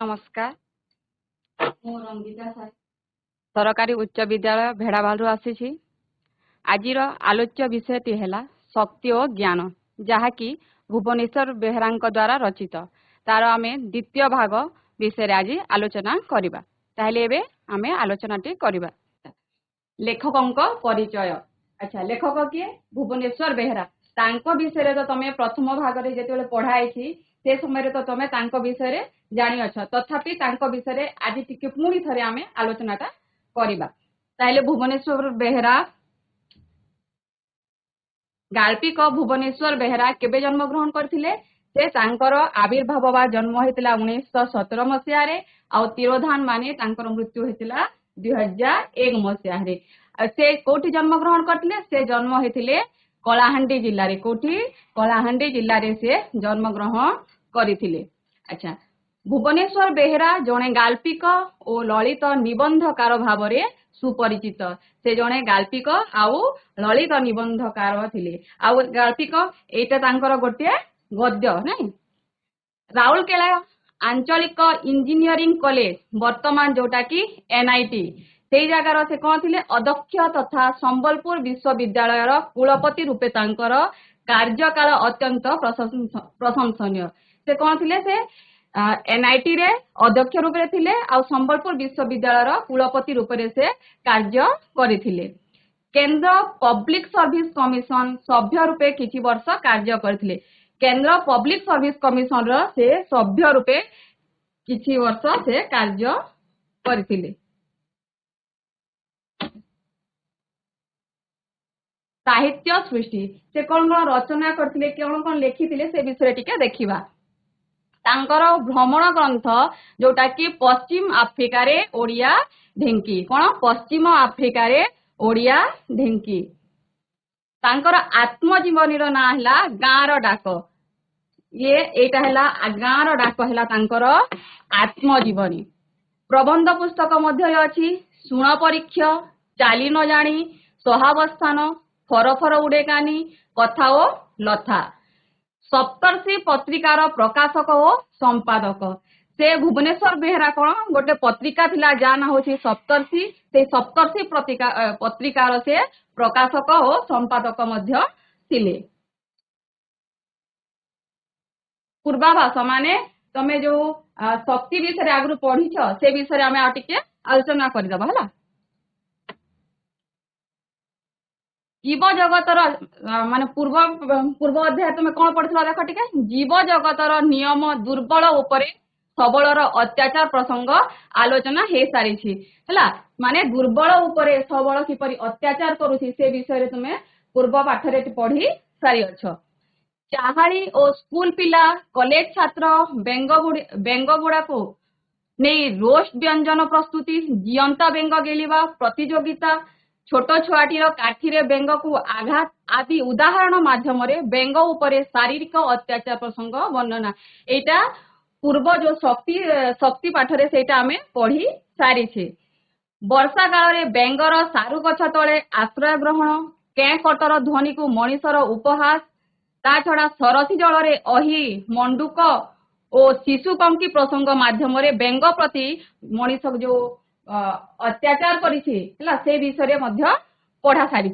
नमस्कार मु रंगिता साई सरकारी उच्च विद्यालय भेड़ाभालू आसी आज आलोच्य विषयटी है शक्ति और ज्ञान जहाँकि भुवनेश्वर बेहरा द्वारा रचित तार आम द्वितीय भाग विषय आज आलोचना करवा ताहले आम आलोचनाटी करवा लेखकों परिचय। अच्छा लेखक किए भुवनेश्वर बेहरा तांको विषय तो तुम प्रथम भाग में जो पढ़ाई से समय तो तुम विषय जानी अछ तथापि तांको विषय आज टिके पुणी थरे आमे आलोचनाटा करबा ताइले भुवनेश्वर बेहरा गाल्पिक भुवनेश्वर बेहरा केबे जन्म ग्रहण करथिले से तांकर आविर्भाव बा जन्म हेतिला 1917 मसिया रे आ तिरोधान माने तांकर मृत्यु हेतिला 2001 मसिया रे से कोठी जन्म ग्रहण करथिले से जन्म हेतिले कलाहांडी जिल्ला रे कोठी कलाहांडी जिल्ला रे से जन्म ग्रहण करथिले। अच्छा भुवनेश्वर बेहरा जड़े गाल्पिक और ललित निबंधकार भाव में सुपरिचित से जड़े गाल्पिक आउ ललित निबंधकार थिले आउ गाल्पिक एटा तांकर गोटे गद्य नहीं राउरकेला आंचलिक इंजीनियरिंग कॉलेज वर्तमान जोटा कि एनआईटी से जगार से कौन थे अध्यक्ष तथा संबलपुर विश्वविद्यालय कुलपति रूपे तांकर कार्यकाल अत्यंत प्रशंसनीय से कौन थे से एनआईटी रे अध्यक्ष रूप में थिले आ संबलपुर विश्वविद्यालय कुलपति रूप में से कार्य करथिले। केंद्र पब्लिक सर्विस कमिशन सभ्य रूपे किछि वर्ष कार्य करथिले। केंद्र पब्लिक सर्विस कमिशन रो से सभ्य रूपे किछि वर्ष से कार्य करथिले। साहित्य सृष्टि से कौन कौन रचना करथिले कौन कौन लिखिथिले से विषय टिके देखिबा। तांकर भ्रमण ग्रंथ जोटा कि पश्चिम आफ्रिका रे ओडिया ढेंकी कौन पश्चिम आफ्रिका रे ओडिया ढेंकी तांकर आत्मजीवनी रो ना हला गाँर डाक ये एटा हला गाँर डाक हला तांकर आत्मजीवनी। प्रबंध पुस्तक मध्य अछि सुण परीक्ष चाली न जानी सहावस्थान फरफर उड़ेकानी कथा ओ लथा सप्तर्षि पत्रिकार प्रकाशक और संपादक से भुवनेश्वर बेहरा कौन गोटे पत्रिका थिला जा ना होछि सप्तर्षि से सप्तर्षि पत्रिकार से प्रकाशक और संपादक मध्य थिले। पूर्वाभास माने तमे जो शक्ति विषय आगु पढ़ीछ से विषय आमे आ टिके आलोचना करदबा हला। जीव जगतर माने पूर्व अध्याय तुम कौन पढ़ा देख टे जीव जगतर नियम दुर्बल उपरे सबलर अत्याचार प्रसंग आलोचना हो सारी माने दुर्बल उपरे सबल किपरि अत्याचार करुछि से विषय तुम पूर्व पाठ रे पढ़ी सारी अछ। चाहाड़ी और स्कूल पिला कॉलेज छात्र बेंग गुड़ा को नहीं रोस्ट व्यंजन प्रस्तुति जियंता बेंग गेलिबा प्रतियोगिता छोट छुआटीर काठीरे बेंग को आघात आदि उदाहरण माध्यम बेंग उपरे शारीरिक अत्याचार प्रसंग वर्णना एटा पूर्व जो शक्ति पाठरे सेटा आमे पढ़ी सारी। वर्षा काल रे बेंगर सारू गछ तले आश्रय ग्रहण कें कटर ध्वनि को मनीषर उपहास ता छड़ा सरसी जल रे अही मंडुक और शिशुपंखी प्रसंग माध्यम बेंग प्रति मनीष जो अत्याचार करिछि से विषय मध्य पढ़ा सारी।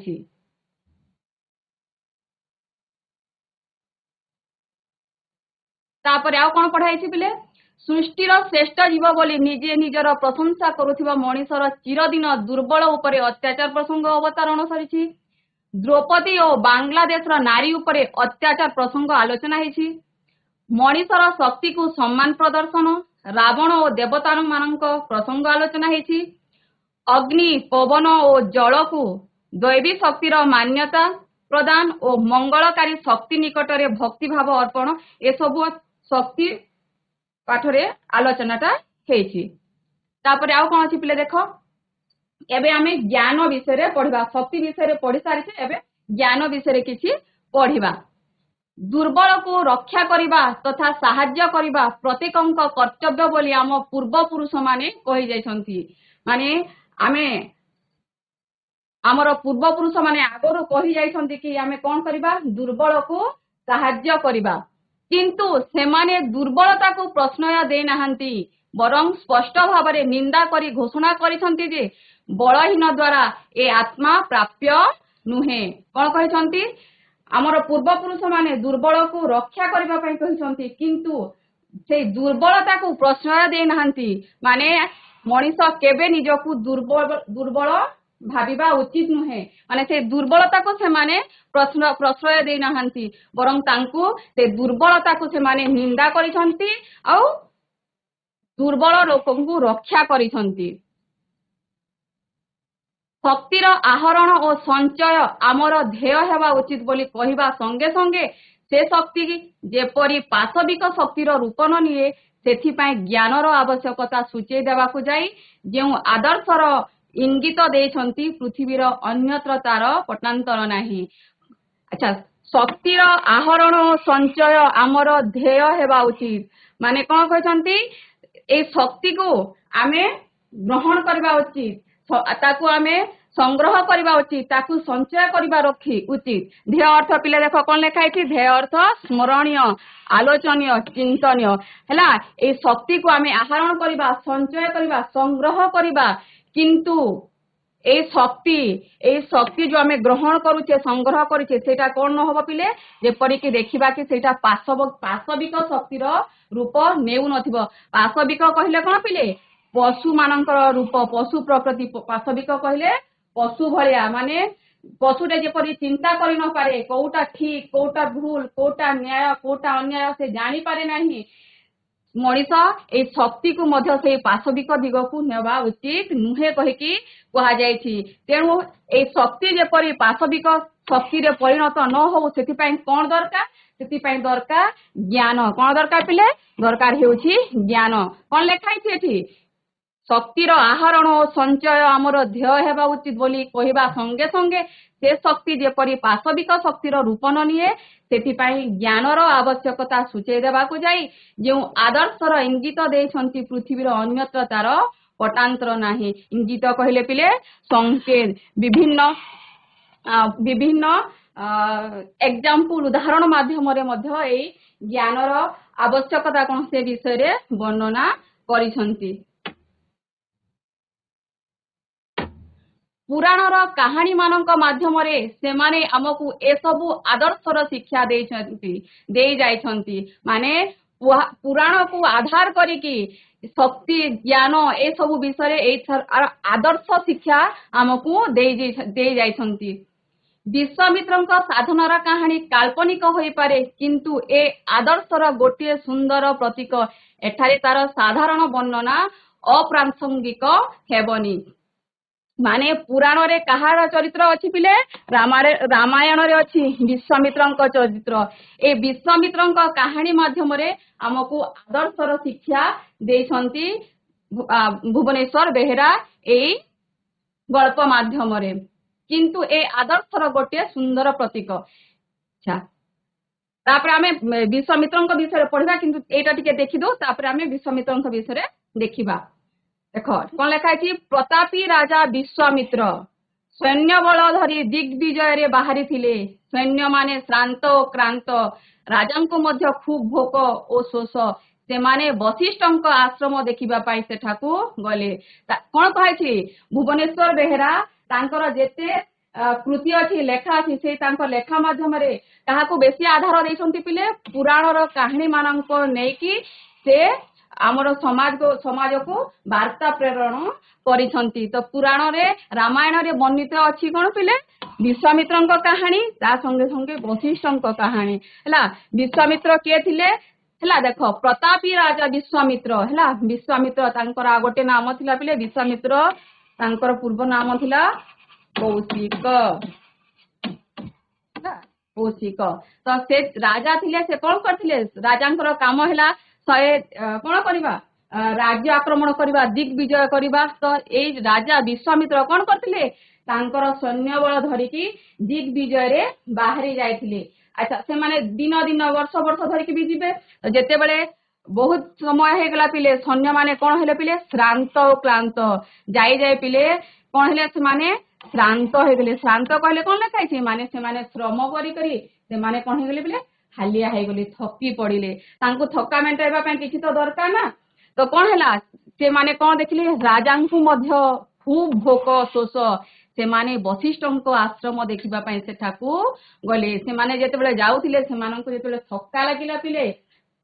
तापर आउ कोन पढ़ाइछि बिले सृष्टिर श्रेष्ठ जीव बोली निजे निजर प्रशंसा करुथिबा मनीषर चिरदिन दुर्बल उपरे अत्याचार प्रसंग अवतारण सरिछि। द्रौपदी और बांग्लादेश नारी उपरे अत्याचार प्रसंग आलोचना हेछि। मनीषर शक्ति को सम्मान प्रदर्शन रावण और देवता मानक प्रसंग आलोचना हेछि। अग्नि पवन और जल को दैवी शक्तिर मान्यता प्रदान और मंगलकारी शक्ति निकटरे भक्ति भाव अर्पण ए सब शक्ति पाठरे आलोचनाटा हेछि। तापर आउ कोन अछि पिले देखो एबे आमे ज्ञान विषय रे पढ़िबा शक्ति विषय रे पढ़ि सारि छै एबे ज्ञान विषय रे किछि पढ़िबा। दुर्बल को रक्षा करिबा तथा साहाय्य करिबा प्रत्येकंक कर्तव्य बोली आम पूर्व पुरुष माने कहि जाइछंती माने आमे आमर पूर्व पुरुष माने आगरो कहि जाइछंती कि आमे कोन करिबा दुर्बल को साहाय्य करिबा किंतु सेमाने दुर्बलता को प्रश्नय दे नाहंती ବରଂ ସ୍ପଷ୍ଟ ଭାବରେ ନିନ୍ଦା କରି ଘୋଷଣା କରିଛନ୍ତି ଯେ ବଳହୀନ ଦ୍ୱାରା ଏ ଆତ୍ମା ପ୍ରାପ୍ୟ ନୁହେଁ। କଣ କହିଛନ୍ତି? ଆମର ପୂର୍ବପୁରୁଷ ମାନେ ଦୁର୍ବଳକୁ ରକ୍ଷା କରିବା ପାଇଁ କହିଛନ୍ତି, କିନ୍ତୁ ସେଇ ଦୁର୍ବଳତାକୁ ପ୍ରଶ୍ରୟ ଦେଇନାହାନ୍ତି। ମାନେ ମଣିଷ କେବେ ନିଜକୁ ଦୁର୍ବଳ ଭାବିବା ଉଚିତ ନୁହେଁ। ମାନେ ସେ ଦୁର୍ବଳତାକୁ ସେମାନେ ପ୍ରଶ୍ରୟ ଦେଇନାହାନ୍ତି, ବରଂ ତାଙ୍କୁ ସେ ଦୁର୍ବଳତାକୁ ସେମାନେ ନିନ୍ଦା କରିଛନ୍ତି ଆଉ ଦୁର୍ବଳ ଲୋକଙ୍କୁ ରକ୍ଷା କରିଛନ୍ତି। ଶକ୍ତିର ଆହରଣ ଓ ସଞ୍ଚୟ ଆମର ଧ୍ୟେୟ ହେବା ଉଚିତ ବୋଲି କହିବା ସଙ୍ଗେ ସଙ୍ଗେ ସେ ଶକ୍ତି ଯେପରି ପାଶବିକ ଶକ୍ତିର ରୂପ ନ ନିଏ ସେଥିପାଇଁ ଜ୍ଞାନର ଆବଶ୍ୟକତା ସୂଚାଇ ଦେବାକୁ ଯାଇ ଯେଉଁ ଆଦର୍ଶର ଇଙ୍ଗିତ ଦେଇଛନ୍ତି ପୃଥିବୀର ଅନ୍ୟତ୍ର ତାର ପଟାନ୍ତର ନାହିଁ। ଆଚ୍ଛା, ଶକ୍ତିର ଆହରଣ ଓ ସଞ୍ଚୟ ଆମର ଧ୍ୟେୟ ହେବା ଉଚିତ। ମାନେ କଣ କହିଛନ୍ତି? এই ଶକ୍ତିକୁ ଆମେ ଗ୍ରହଣ କରିବା ଉଚିତ, ତାକୁ ଆମେ ସଂଗ୍ରହ କରିବା ଉଚିତ, ତାକୁ ସଞ୍ଚୟ କରିବା ଉଚିତ। ଧ୍ୟେୟ ଅର୍ଥ ପିଲା ଦେଖ କଣ ଲେଖା ହେଇଛି? ଧ୍ୟେୟ ଅର୍ଥ ସ୍ମରଣୀୟ, ଆଲୋଚନୀୟ, ଚିନ୍ତନୀୟ ହେଲା। এই ଶକ୍ତିକୁ ଆମେ ଆହରଣ କରିବା, ସଞ୍ଚୟ କରିବା, ସଂଗ୍ରହ କରିବା, କିନ୍ତୁ এই ଶକ୍ତି ଯୋଉ ଆମେ ଗ୍ରହଣ କରୁଛେ, ସଂଗ୍ରହ କରୁଛେ, ସେଇଟା କଣ ନ ହବ ପିଲେ? ଯେପରିକି ଦେଖିବା କି ସେଇଟା ପାଶବିକ ଶକ୍ତିର ରୂପ ନେଉନଥିବ। ପାଶବିକ କହିଲେ କଣ ପିଲେ? ପଶୁ ମାନଙ୍କର ରୂପ, ପଶୁ ପ୍ରକୃତି। ପାଶବିକ କହିଲେ ପଶୁ ଭଳିଆ, ମାନେ ପଶୁଟେ ଯେପରି ଚିନ୍ତା କରି ନପାରେ, କୋଉଟା ଠିକ, କୋଉଟା ଭୁଲ, କୋଉଟା ନ୍ୟାୟ, କୋଉଟା ଅନ୍ୟାୟ ସେ ଜାଣିପାରେ ନାହିଁ। ମଣିଷ এই ଶକ୍ତିକୁ ମଧ୍ୟ ସେଇ ପାଶବିକ ଦିଗକୁ ନେବା ଉଚିତ ନୁହେଁ କହିକି କୁହାଯାଇଛି। ତେଣୁ এই ଶକ୍ତି ଯେପରି ପାଶବିକ ଶକ୍ତିରେ ପରିଣତ ନ ହଉ ସେଥିପାଇଁ କଣ ଦରକାର? ସେଥିପାଇଁ ଦରକାର ଜ୍ଞାନ। କଣ ଦରକାର ପିଲେ? ଦରକାର ହେଉଛି ଜ୍ଞାନ। କଣ ଲେଖା ହେଇଛି ଏଠି? ଶକ୍ତିର ଆହରଣ ଓ ସଞ୍ଚୟ ଆମର ଧ୍ୟେୟ ହେବା ଉଚିତ ବୋଲି କହିବା ସଙ୍ଗେ ସଙ୍ଗେ ସେ ଶକ୍ତି ଯେପରି ପାଶବିକ ଶକ୍ତିର ରୂପ ନ ନିଏ ସେଥିପାଇଁ ଜ୍ଞାନର ଆବଶ୍ୟକତା ସୂଚାଇ ଦେବାକୁ ଯାଇ ଯେଉଁ ଆଦର୍ଶର ଇଙ୍ଗିତ ଦେଇଛନ୍ତି ପୃଥିବୀର ଅନ୍ୟତ୍ର ତାର ପଟାନ୍ତର ନାହିଁ। ଇଙ୍ଗିତ କହିଲେ ପିଲେ ସଂକେତ। ବିଭିନ୍ନ ଏକ୍ସାମ୍ପଲ, ଉଦାହରଣ ମାଧ୍ୟମରେ ମଧ୍ୟ ଏଇ ଜ୍ଞାନର ଆବଶ୍ୟକତା କଣ ସେ ବିଷୟରେ ବର୍ଣ୍ଣନା କରିଛନ୍ତି। ପୁରାଣର କାହାଣୀ ମାନଙ୍କ ମାଧ୍ୟମରେ ସେମାନେ ଆମକୁ ଏସବୁ ଆଦର୍ଶର ଶିକ୍ଷା ଦେଇ ଯାଇଛନ୍ତି। ମାନେ ପୁରାଣକୁ ଆଧାର କରିକି ଶକ୍ତି, ଜ୍ଞାନ ଏସବୁ ବିଷୟରେ ଏଇ ଆଦର୍ଶ ଶିକ୍ଷା ଆମକୁ ଦେଇ ଯାଇଛନ୍ତି। ବିଶ୍ୱାମିତ୍ରଙ୍କ ସାଧନାର କାହାଣୀ କାଳ୍ପନିକ ହୋଇପାରେ, କିନ୍ତୁ ଏ ଆଦର୍ଶର ଗୋଟିଏ ସୁନ୍ଦର ପ୍ରତୀକ। ଏଠାରେ ତାର ସାଧାରଣ ବର୍ଣ୍ଣନା ଅପ୍ରାସଙ୍ଗିକ ହେବନି। ମାନେ ପୁରାଣରେ କାହାର ଚରିତ୍ର ଅଛି ପିଲେ? ରାମାୟଣରେ ଅଛି ବିଶ୍ୱାମିତ୍ରଙ୍କ ଚରିତ୍ର। এই ବିଶ୍ୱାମିତ୍ରଙ୍କ କାହାଣୀ ମାଧ୍ୟମରେ ଆମକୁ ଆଦର୍ଶର ଶିକ୍ଷା ଦେଇଛନ୍ତି ଭୁବନେଶ୍ୱର ବେହେରା ଏଇ ଗଳ୍ପ ମାଧ୍ୟମରେ। କିନ୍ତୁ এই ଆଦର୍ଶର ଗୋଟିଏ ସୁନ୍ଦର ପ୍ରତୀକ। ଆଚ୍ଛା, ତାପରେ ଆମେ ବିଶ୍ୱାମିତ୍ରଙ୍କ ବିଷୟରେ ପଢିବା, କିନ୍ତୁ ଏଇଟା ଟିକେ ଦେଖିଦଉ, ତାପରେ ଆମେ ବିଶ୍ୱାମିତ୍ରଙ୍କ ବିଷୟରେ ଦେଖିବା। ଦେଖ କଣ ଲେଖା ହେଇଛି? ପ୍ରତାପୀ ରାଜା ବିଶ୍ୱାମିତ୍ର ସୈନ୍ୟବଳ ଧରି ଦିଗ୍ବିଜୟରେ ବାହାରିଥିଲେ। ସୈନ୍ୟମାନେ ଶ୍ରାନ୍ତ ଓ କ୍ଳାନ୍ତ, ରାଜାଙ୍କୁ ମଧ୍ୟ ଖୁବ ଭୋକ ଓ ଶୋଷ। ସେମାନେ ବଶିଷ୍ଠଙ୍କ ଆଶ୍ରମ ଦେଖିବା ପାଇଁ ସେଠାକୁ ଗଲେ। କଣ କହିଛି? ଭୁବନେଶ୍ୱର ବେହେରା ତାଙ୍କର ଯେତେ କୃତି ଅଛି, ଲେଖା ଅଛି, ସେଇ ତାଙ୍କ ଲେଖା ମାଧ୍ୟମରେ କାହାକୁ ବେଶୀ ଆଧାର ଦେଇଛନ୍ତି ପିଲେ? ପୁରାଣର କାହାଣୀ ମାନଙ୍କ ନେଇକି ସେ ଆମର ସମାଜକୁ ବାର୍ତ୍ତା ପ୍ରେରଣ କରିଛନ୍ତି। ତ ପୁରାଣରେ, ରାମାୟଣରେ ବର୍ଣ୍ଣିତ ଅଛି କଣ ପିଲେ? ବିଶ୍ୱାମିତ୍ରଙ୍କ କାହାଣୀ, ତା ସଙ୍ଗେ ସଙ୍ଗେ ବଶିଷ୍ଠଙ୍କ କାହାଣୀ ହେଲା। ବିଶ୍ୱାମିତ୍ର କିଏ ଥିଲେ? ହେଲା ଦେଖ, ପ୍ରତାପୀ ରାଜା ବିଶ୍ୱାମିତ୍ର ହେଲା। ବିଶ୍ୱାମିତ୍ର ତାଙ୍କର ଆଉ ଗୋଟେ ନାମ ଥିଲା ପିଲେ ବିଶ୍ୱାମିତ୍ର, ତାଙ୍କର ପୂର୍ବ ନାମ ଥିଲା କୌଶିକ। କୌଶିକ। ତ ସେ ରାଜା ଥିଲେ। ସେ କଣ କରିଥିଲେ? ରାଜାଙ୍କର କାମ ହେଲା କଣ କରିବା? ରାଜ୍ୟ ଆକ୍ରମଣ କରିବା, ଦିଗ୍ବିଜୟ କରିବା। ତ ଏଇ ରାଜା ବିଶ୍ୱାମିତ୍ର କଣ କରିଥିଲେ? ତାଙ୍କର ସୈନ୍ୟବଳ ଧରିକି ଦିଗ୍ବିଜୟରେ ବାହାରି ଯାଇଥିଲେ। ଆଚ୍ଛା, ସେମାନେ ଦିନ ବର୍ଷ ଧରିକି ବି ଯିବେ। ଯେତେବେଳେ ବହୁତ ସମୟ ହେଇଗଲା ପିଲେ, ସୈନ୍ୟମାନେ କଣ ହେଲେ ପିଲେ? ଶ୍ରାନ୍ତ ଓ କ୍ଳାନ୍ତ। ଯାଇ ପିଲେ କଣ ହେଲେ? ସେମାନେ ଶ୍ରାନ୍ତ ହେଇଗଲେ। ଶ୍ରାନ୍ତ କହିଲେ କଣ ଲେଖା ହେଇଛି? ମାନେ ସେମାନେ ଶ୍ରମ କରି ସେମାନେ କଣ ହେଇଗଲେ ପିଲେ? ହାଲିଆ ହେଇଗଲେ, ଥକି ପଡିଲେ। ତାଙ୍କୁ ଥକା ମେଣ୍ଟାଇବା ପାଇଁ କିଛି ତ ଦରକାର ନା। तो कौन है से माने कौन देखिले राजा को मध्य खूब भोक शोष से माने वशिष्ठ आश्रम देखिबा पई सेठाकू गले से माने जेते बेले जाउथिले से माननको जेते बेले थक्का लागिला पिले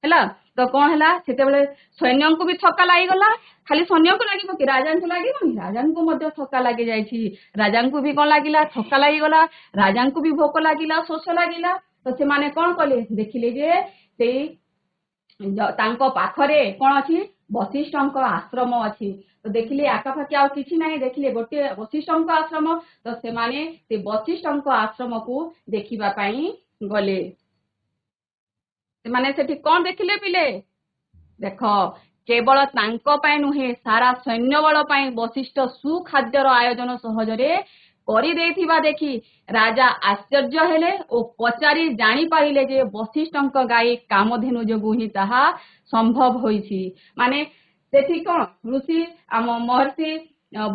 हैला तो कौन है सेते बेले सैन्य को भी थक्का लागि गला खाली सैन्य को लागिबो कि राजा को लागिबो राजा को मध्य थक्का लागि जायछि राजा को भी कौन लागिला थक्का लागि गला राजा को भी भोक लागिला शोष लागिला तो से माने कौन कले देखिले जे सेई तांको पाखरे कौन अछि वशिष्ठ आश्रम अच्छी तो देखिले आखापाखि आउ किछि नाही देखिले गोटे वशिष्ठ आश्रम तो से माने से वशिष्ठ आश्रम को देखिबा पई गले से माने सेठी कौन देखिले पिले देख केवल तांको पई नुहे सारा सैन्य बल पई वशिष्ठ सुखाद्यर आयोजन सहजरे करि देथिबा देखि राजा आश्चर्य हेले ओ पचारि जानि पारिले जे वशिष्ठଙ୍କ गाई कामधेनु जोगु ही ताहा संभव होइछि माने सेठी कोन ऋषि आम महर्षि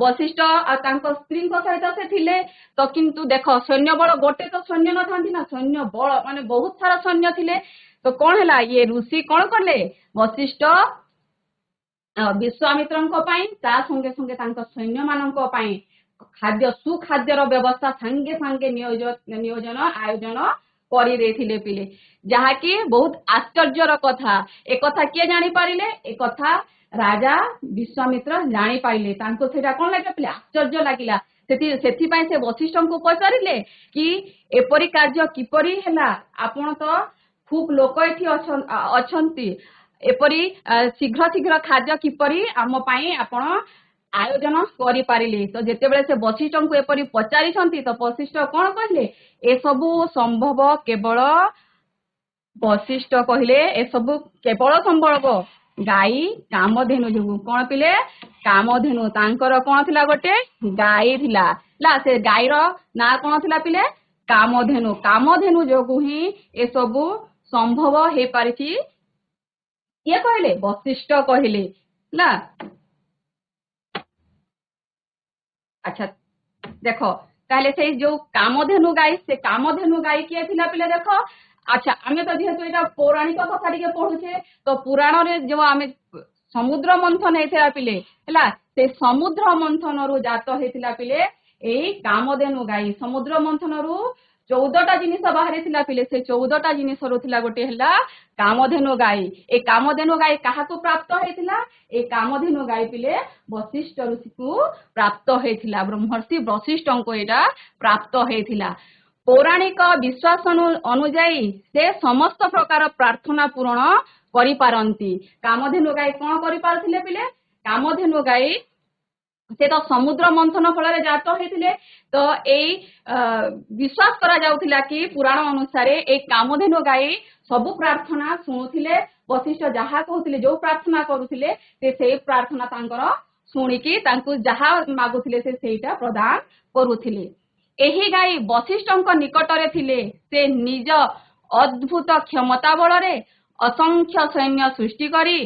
वशिष्ठ आ तांको स्त्री सहित से थिले तो किंतु देख सैन्य बल गोटे तो सैन्य न थांती ना सैन्य बल माने बहुत सारा सैन्य थिले तो कौन है ये ऋषि कौन करले वशिष्ठ विश्वामित्रଙ୍କ ପାଇଁ ता संगे संगे तांको सैन्य मानଙ୍କ ପାଇଁ खाद्य सुखाद्यर व्यवस्था संगे संगे नियोजन आयोजन करि देथिले पिले जहाँकि बहुत आश्चर्यर कथा ए कथा किए जानि पारिले ए कथा राजा विश्वामित्र जानि पाइले तांको सेटा कोन लागे पिले आश्चर्य लागिला सेथि पई से वशिष्ठ को पचारिले कि एपरि कार्य किपरि हैला आपण तो खूब लोक एठी अछंती एपरि शीघ्र शीघ्र खाद्य किपरि आम पई आपण आयोजन करि पारिले तो जेते बेले से वशिष्ठ को एपरि पचारि छंती तो वशिष्ठ कोन कहले ए सबु संभव केवल वशिष्ठ कहले ए सबु केवल संभव गाई कामधेनु जोगु कोन पिले कामधेनु तांकर कोन थिला गोटे गाई थिला ला से गाई रो ना कोन थिला पिले कामधेनु जोगु ही ए सबु संभव हे पारिछि ये कहले वशिष्ठ कहले ला अच्छा देखो कहले से जो कामधेनु गाई किए थिला पिले देखो अच्छा आमे तो जेहेतु एटा पौराणिक कथा टिके पढुछे तो पुराण रे जो आमे समुद्र मंथन हेथिला पिले हैला से समुद्र मंथन रु जात हेथिला पिले एई कामधेनु गाई समुद्र मंथन रु 14टा जिनिस बाहरी थिला पिले से 14टा जिनिस रुथिला गोटे हैला कामधेनु गाई ए कामधेनु गाई काहाको प्राप्त हेथिला ए कामधेनु गाई पिले वशिष्ठ ऋषि को प्राप्त हेथिला ब्रह्मर्षि वशिष्ठको एटा प्राप्त हेथिला पौराणिक विश्वास अनुजाई से समस्त प्रकार प्रार्थना पूर्ण करि पारंती कामधेनु गाई कोन करि पारथिले पिले कामधेनु गाई से तो समुद्र मंथन फल जात होते तो यही विश्वास करा जाउथिला कि पुराण अनुसार ए कामधेनु गाई सबु प्रार्थना शुणुथिले वशिष्ठ जहा कहउथिले जो प्रार्थना करुथिले से प्रार्थना तांकर शुणिकी तांकु जहा मागुथिले से सेटा प्रदान करुथिले एही गाई वशिष्ठଙ୍କ निकटरे थिले से निज अद्भुत क्षमता बलरे असंख्य सैन्य सृष्टि करी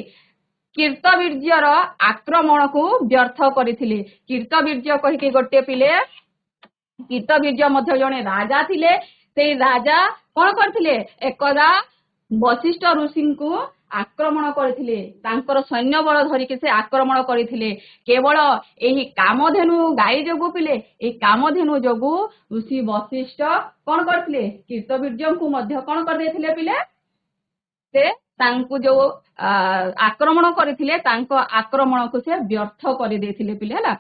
कीर्तवीर्यर आक्रमण को व्यर्थ करथिले कीर्तवीर्य कहिके गोटे पिले कीर्तवीर्य मध्य जने राजा थिले से राजा कोन करथिले एकदा वशिष्ठ ऋषि को आक्रमण करथिले तांकर सैन्य बल धरिके से आक्रमण करथिले केवल एही कामधेनु गाई जोगु पिले ए कामधेनु जोगु ऋषि वशिष्ठ कोन करथिले कीर्तवीर्य को मध्य कोन कर देथिले पिले से तांकु जो आक्रमण करथिले तांको आक्रमण को से व्यर्थ कर देथिले पिले हला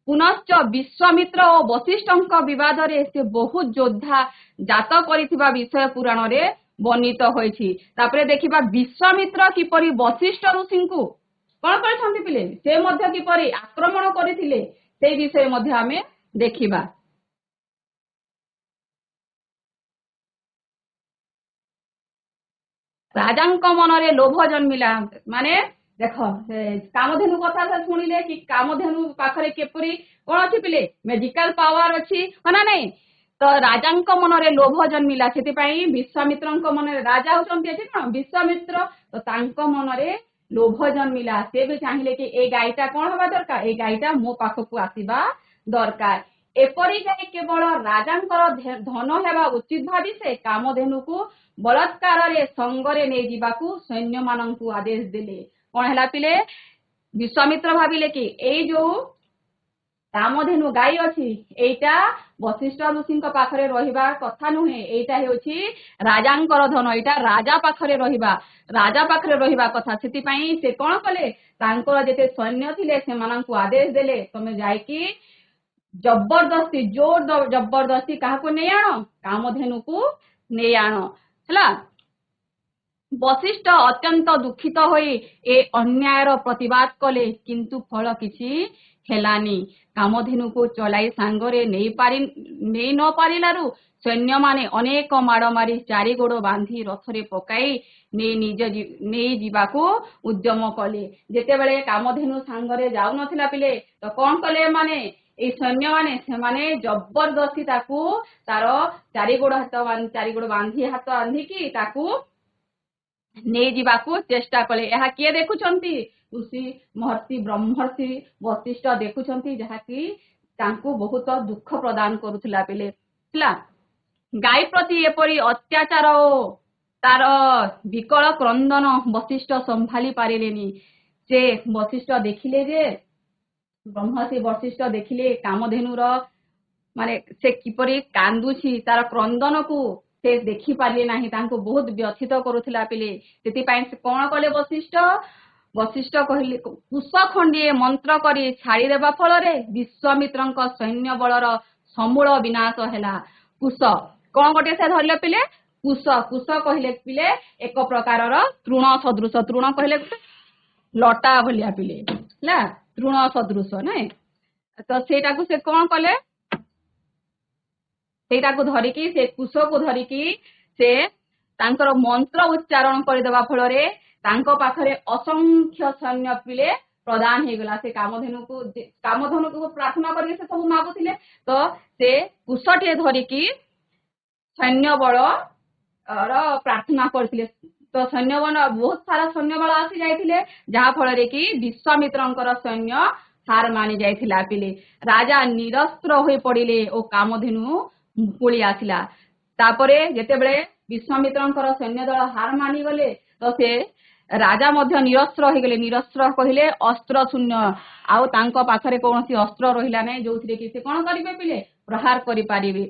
पुनश्च विश्वामित्र और वशिष्ठଙ୍କ विवाद रे से बहुत योद्धा जात करिथिबा विषय पुराण रे वर्णित होइछि तापरे देखिबा विश्वामित्र किपरि वशिष्ठ ऋषि को कोन करछन्ति पिले से मध्य किपरि आक्रमण करिथिले से विषय मध्य हमें देखिबा राजांक मनरे लोभ जन्मिला माने देख कामधेनु कथा से शुणिले कि कामधेनु पाखरे केपरि कोन अछि पिले मेडिकल पावर अछि हना नै तो राजांक मनरे लोभ जन्मिला सेति पई विश्वामित्रंक मनरे राजा होचंती अछि न विश्वामित्र तो तांक मनरे लोभ जन्मिला से भी चाहिले कि ए गाईटा कोन हबा दरकार ए गाईटा मो पाखकु आसीबा दरकार एपरि गाई केवल राजांकर धन हेबा उचित भाबी से कामधेनु को बलात्कार रे संगरे नै जिबाकू सैन्य माननकु आदेश देले कौन है पिले विश्वामित्र भाविले कि एई जो कामधेनु गाई अच्छी एटा वशिष्ठ ऋषि पाखरे रहिबा कथा नुहे एटा हेउछि राजांकर धन एटा राजा पाखरे रहिबा कथा सेति पई से कोन कले तांकर जेते सैन्य थिले सेमानंकु आदेश देले तमे जाई कि जबरदस्ती जोर जबरदस्ती काहाको नै आनो कामधेनु को नै आनो हला वशिष्ठ अत्यंत दुखित होई ए अन्यायर प्रतिवाद कले किंतु फल किछि हेलानी कामधेनु को चलाई सांगरे नहीं न पारिलारु सैन्य माने अनेक माड़ मारी चारि गोड़ बांधी रथरे पकाई नहीं जीवाको उद्यम कले जेते बेले कामधेनु सांगरे जाउ नथिला पिले तो कौन कले माने ए सैन्य माने से माने जबरदस्ती ताकू तार चारि गोड़ बांधी हाथ बांधी की ताकू नहीं जीवाको चेष्टा कले यह किए देखुछंती ऋषि महर्षि ब्रह्मर्षि वशिष्ठ देखुछंती जहाँकि तांको बहुत दुख प्रदान करुथिला पिले गाई प्रति एपरी अत्याचार तार विकल क्रंदन वशिष्ठ संभाली पारिलेनी से वशिष्ठ देखिले जे ब्रह्मर्षि वशिष्ठ देखिले कामधेनुर माने से किपरि कांदुछि तार क्रंदन को से देखि पारिले नाही तांको बहुत व्यथित करुथिला पिले सेति पई से कोन कले वशिष्ठ कहले कुश खंडिए मंत्र करी छाड़ी देबा फल रे विश्वामित्रंक सैन्य बलर समूल विनाश हैला कुश कोन गोटे से धरले पिले कुश कहले पिले एक प्रकारर तृण सदृश तृण कहले लटा भलिया पिले ला तृण सदृश नै तो सेटा को से कोन कले सेटा को धरिकी से कुश को धरिकी से तांकर मंत्र उच्चारण कर देबा फल रे तांको पाखरे असंख्य सैन्य पिले प्रदान हे गला से कामधेनु को प्रार्थना करके से सब मागुथिले तो से कुशटे धरिकी सैन्य बल प्रार्थना करथिले तो सैन्य बल बहुत सारा सैन्य बल आसी जाइथिले जहा फल रे कि विश्वामित्रंकर सैन्य हार मानि जाइथिला पिले राजा निरस्त्र होई पड़िले ओ कामधेनु मुकुली आसिला तापरे जेते बेले विश्वामित्रंकर सैन्य दल हार मानि गले तो से राजा मध्य निरस्त्र हो गले निरस्त्र कहले अस्त्र शून्य आउ तांको पाखरे कोनोसी अस्त्र रहिला नै जोथिरे कि से कोन करिवे पिले प्रहार करि पारिबे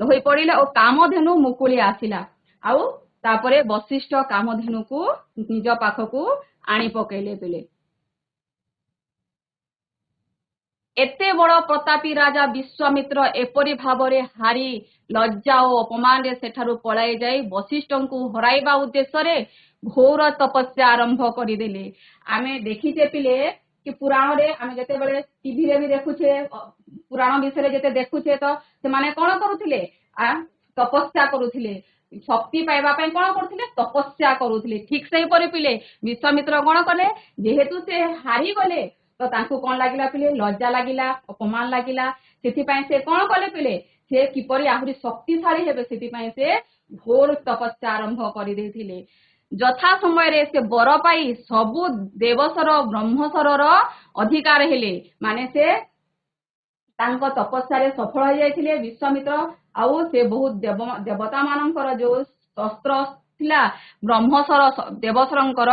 तो होई पड़िले ओ कामधेनु मुकुली आसिला आउ तापरे वशिष्ठ कामधेनु को निज पाखकू आनी पकेले पिले एते बड़ प्रतापी राजा विश्वामित्र एपरी भावरे हारी लज्जा और अपमान रे सेठारु पलाई जाई वशिष्ठंकु हराइबा उद्देश्य रे घोर तपस्या आरंभ करिदेले आमे देखिते पिले कि पुराण रे आमे जते बेले टीवी रे भी देखुछे पुराण विषय रे जते देखुछे तो से माने कोन करूथिले तपस्या करूथिले शक्ति पाइबा पय कोन करूथिले तपस्या करूथिले ठीक सही परे पिले विश्वामित्र कोन कले जेहेतु से हारी गले तो तांको कोन लागिला पिले लज्जा लागिला अपमान लागिला सेति पय से कोन कले पिले से किपरि आहुरी शक्तिशाली हेबे सेति पय से घोर तपस्या आरंभ करि देथिले जथा समय रे से बर पाई सबु देवसर ब्रह्मसरर अधिकार हेले माने से तांको तपस्या रे सफल हो जाइथिले विश्वामित्र आउ से बहुत देवता मानकर जो शस्त्र थिला ब्रह्मसर देवसरंकर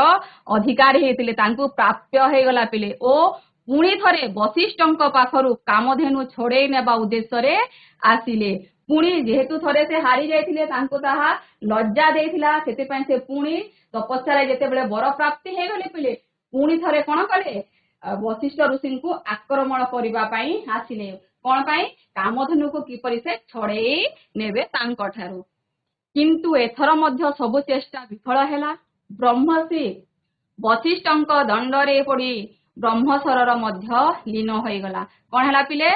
अधिकार हेतिले तांको प्राप्य हे गला पिले ओ पुणी थरे वशिष्ठंक पाखरु कामधेनु छोड़े नेबा उद्देश्य रे आसिले पुणी जेहेतु थरे से हारी जाइथिले तांको ताहा लज्जा देथिला सेते पय से पुणी तपस्या रे जेते बेले बर प्राप्ति हे गले पिले पुणी थरे कोन कले वशिष्ठ ऋषि को आक्रमण करिबा पई आसिले कोन पई कामधेनु को किपरि से छोड़े नेबे तांको ठारू किंतु एथर मध्य सबु चेष्टा विफल हैला ब्रह्मर्षि वशिष्ठंक दंड रे पड़ी ब्रह्मसरर मध्य लीन होई गला कोन हैला पिले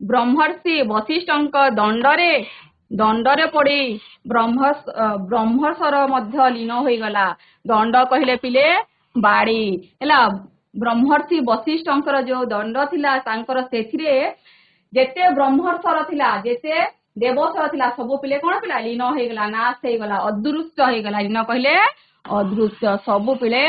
ब्रह्मर्षि वशिष्ठंक दंडरे पड़ी ब्रह्मसर मध्य लीन होई गला दंड कहले पिले बाड़ी हैला ब्रह्मर्षि वशिष्ठंकर जो दंड थिला तांकर सेथिरे जेते ब्रह्मसर थिला जेते देवसर थिला सब पिले कोन पिला लीन होई गला नाश होई गला अदृश्य होई गला लीन कहले अदृश्य सब पिले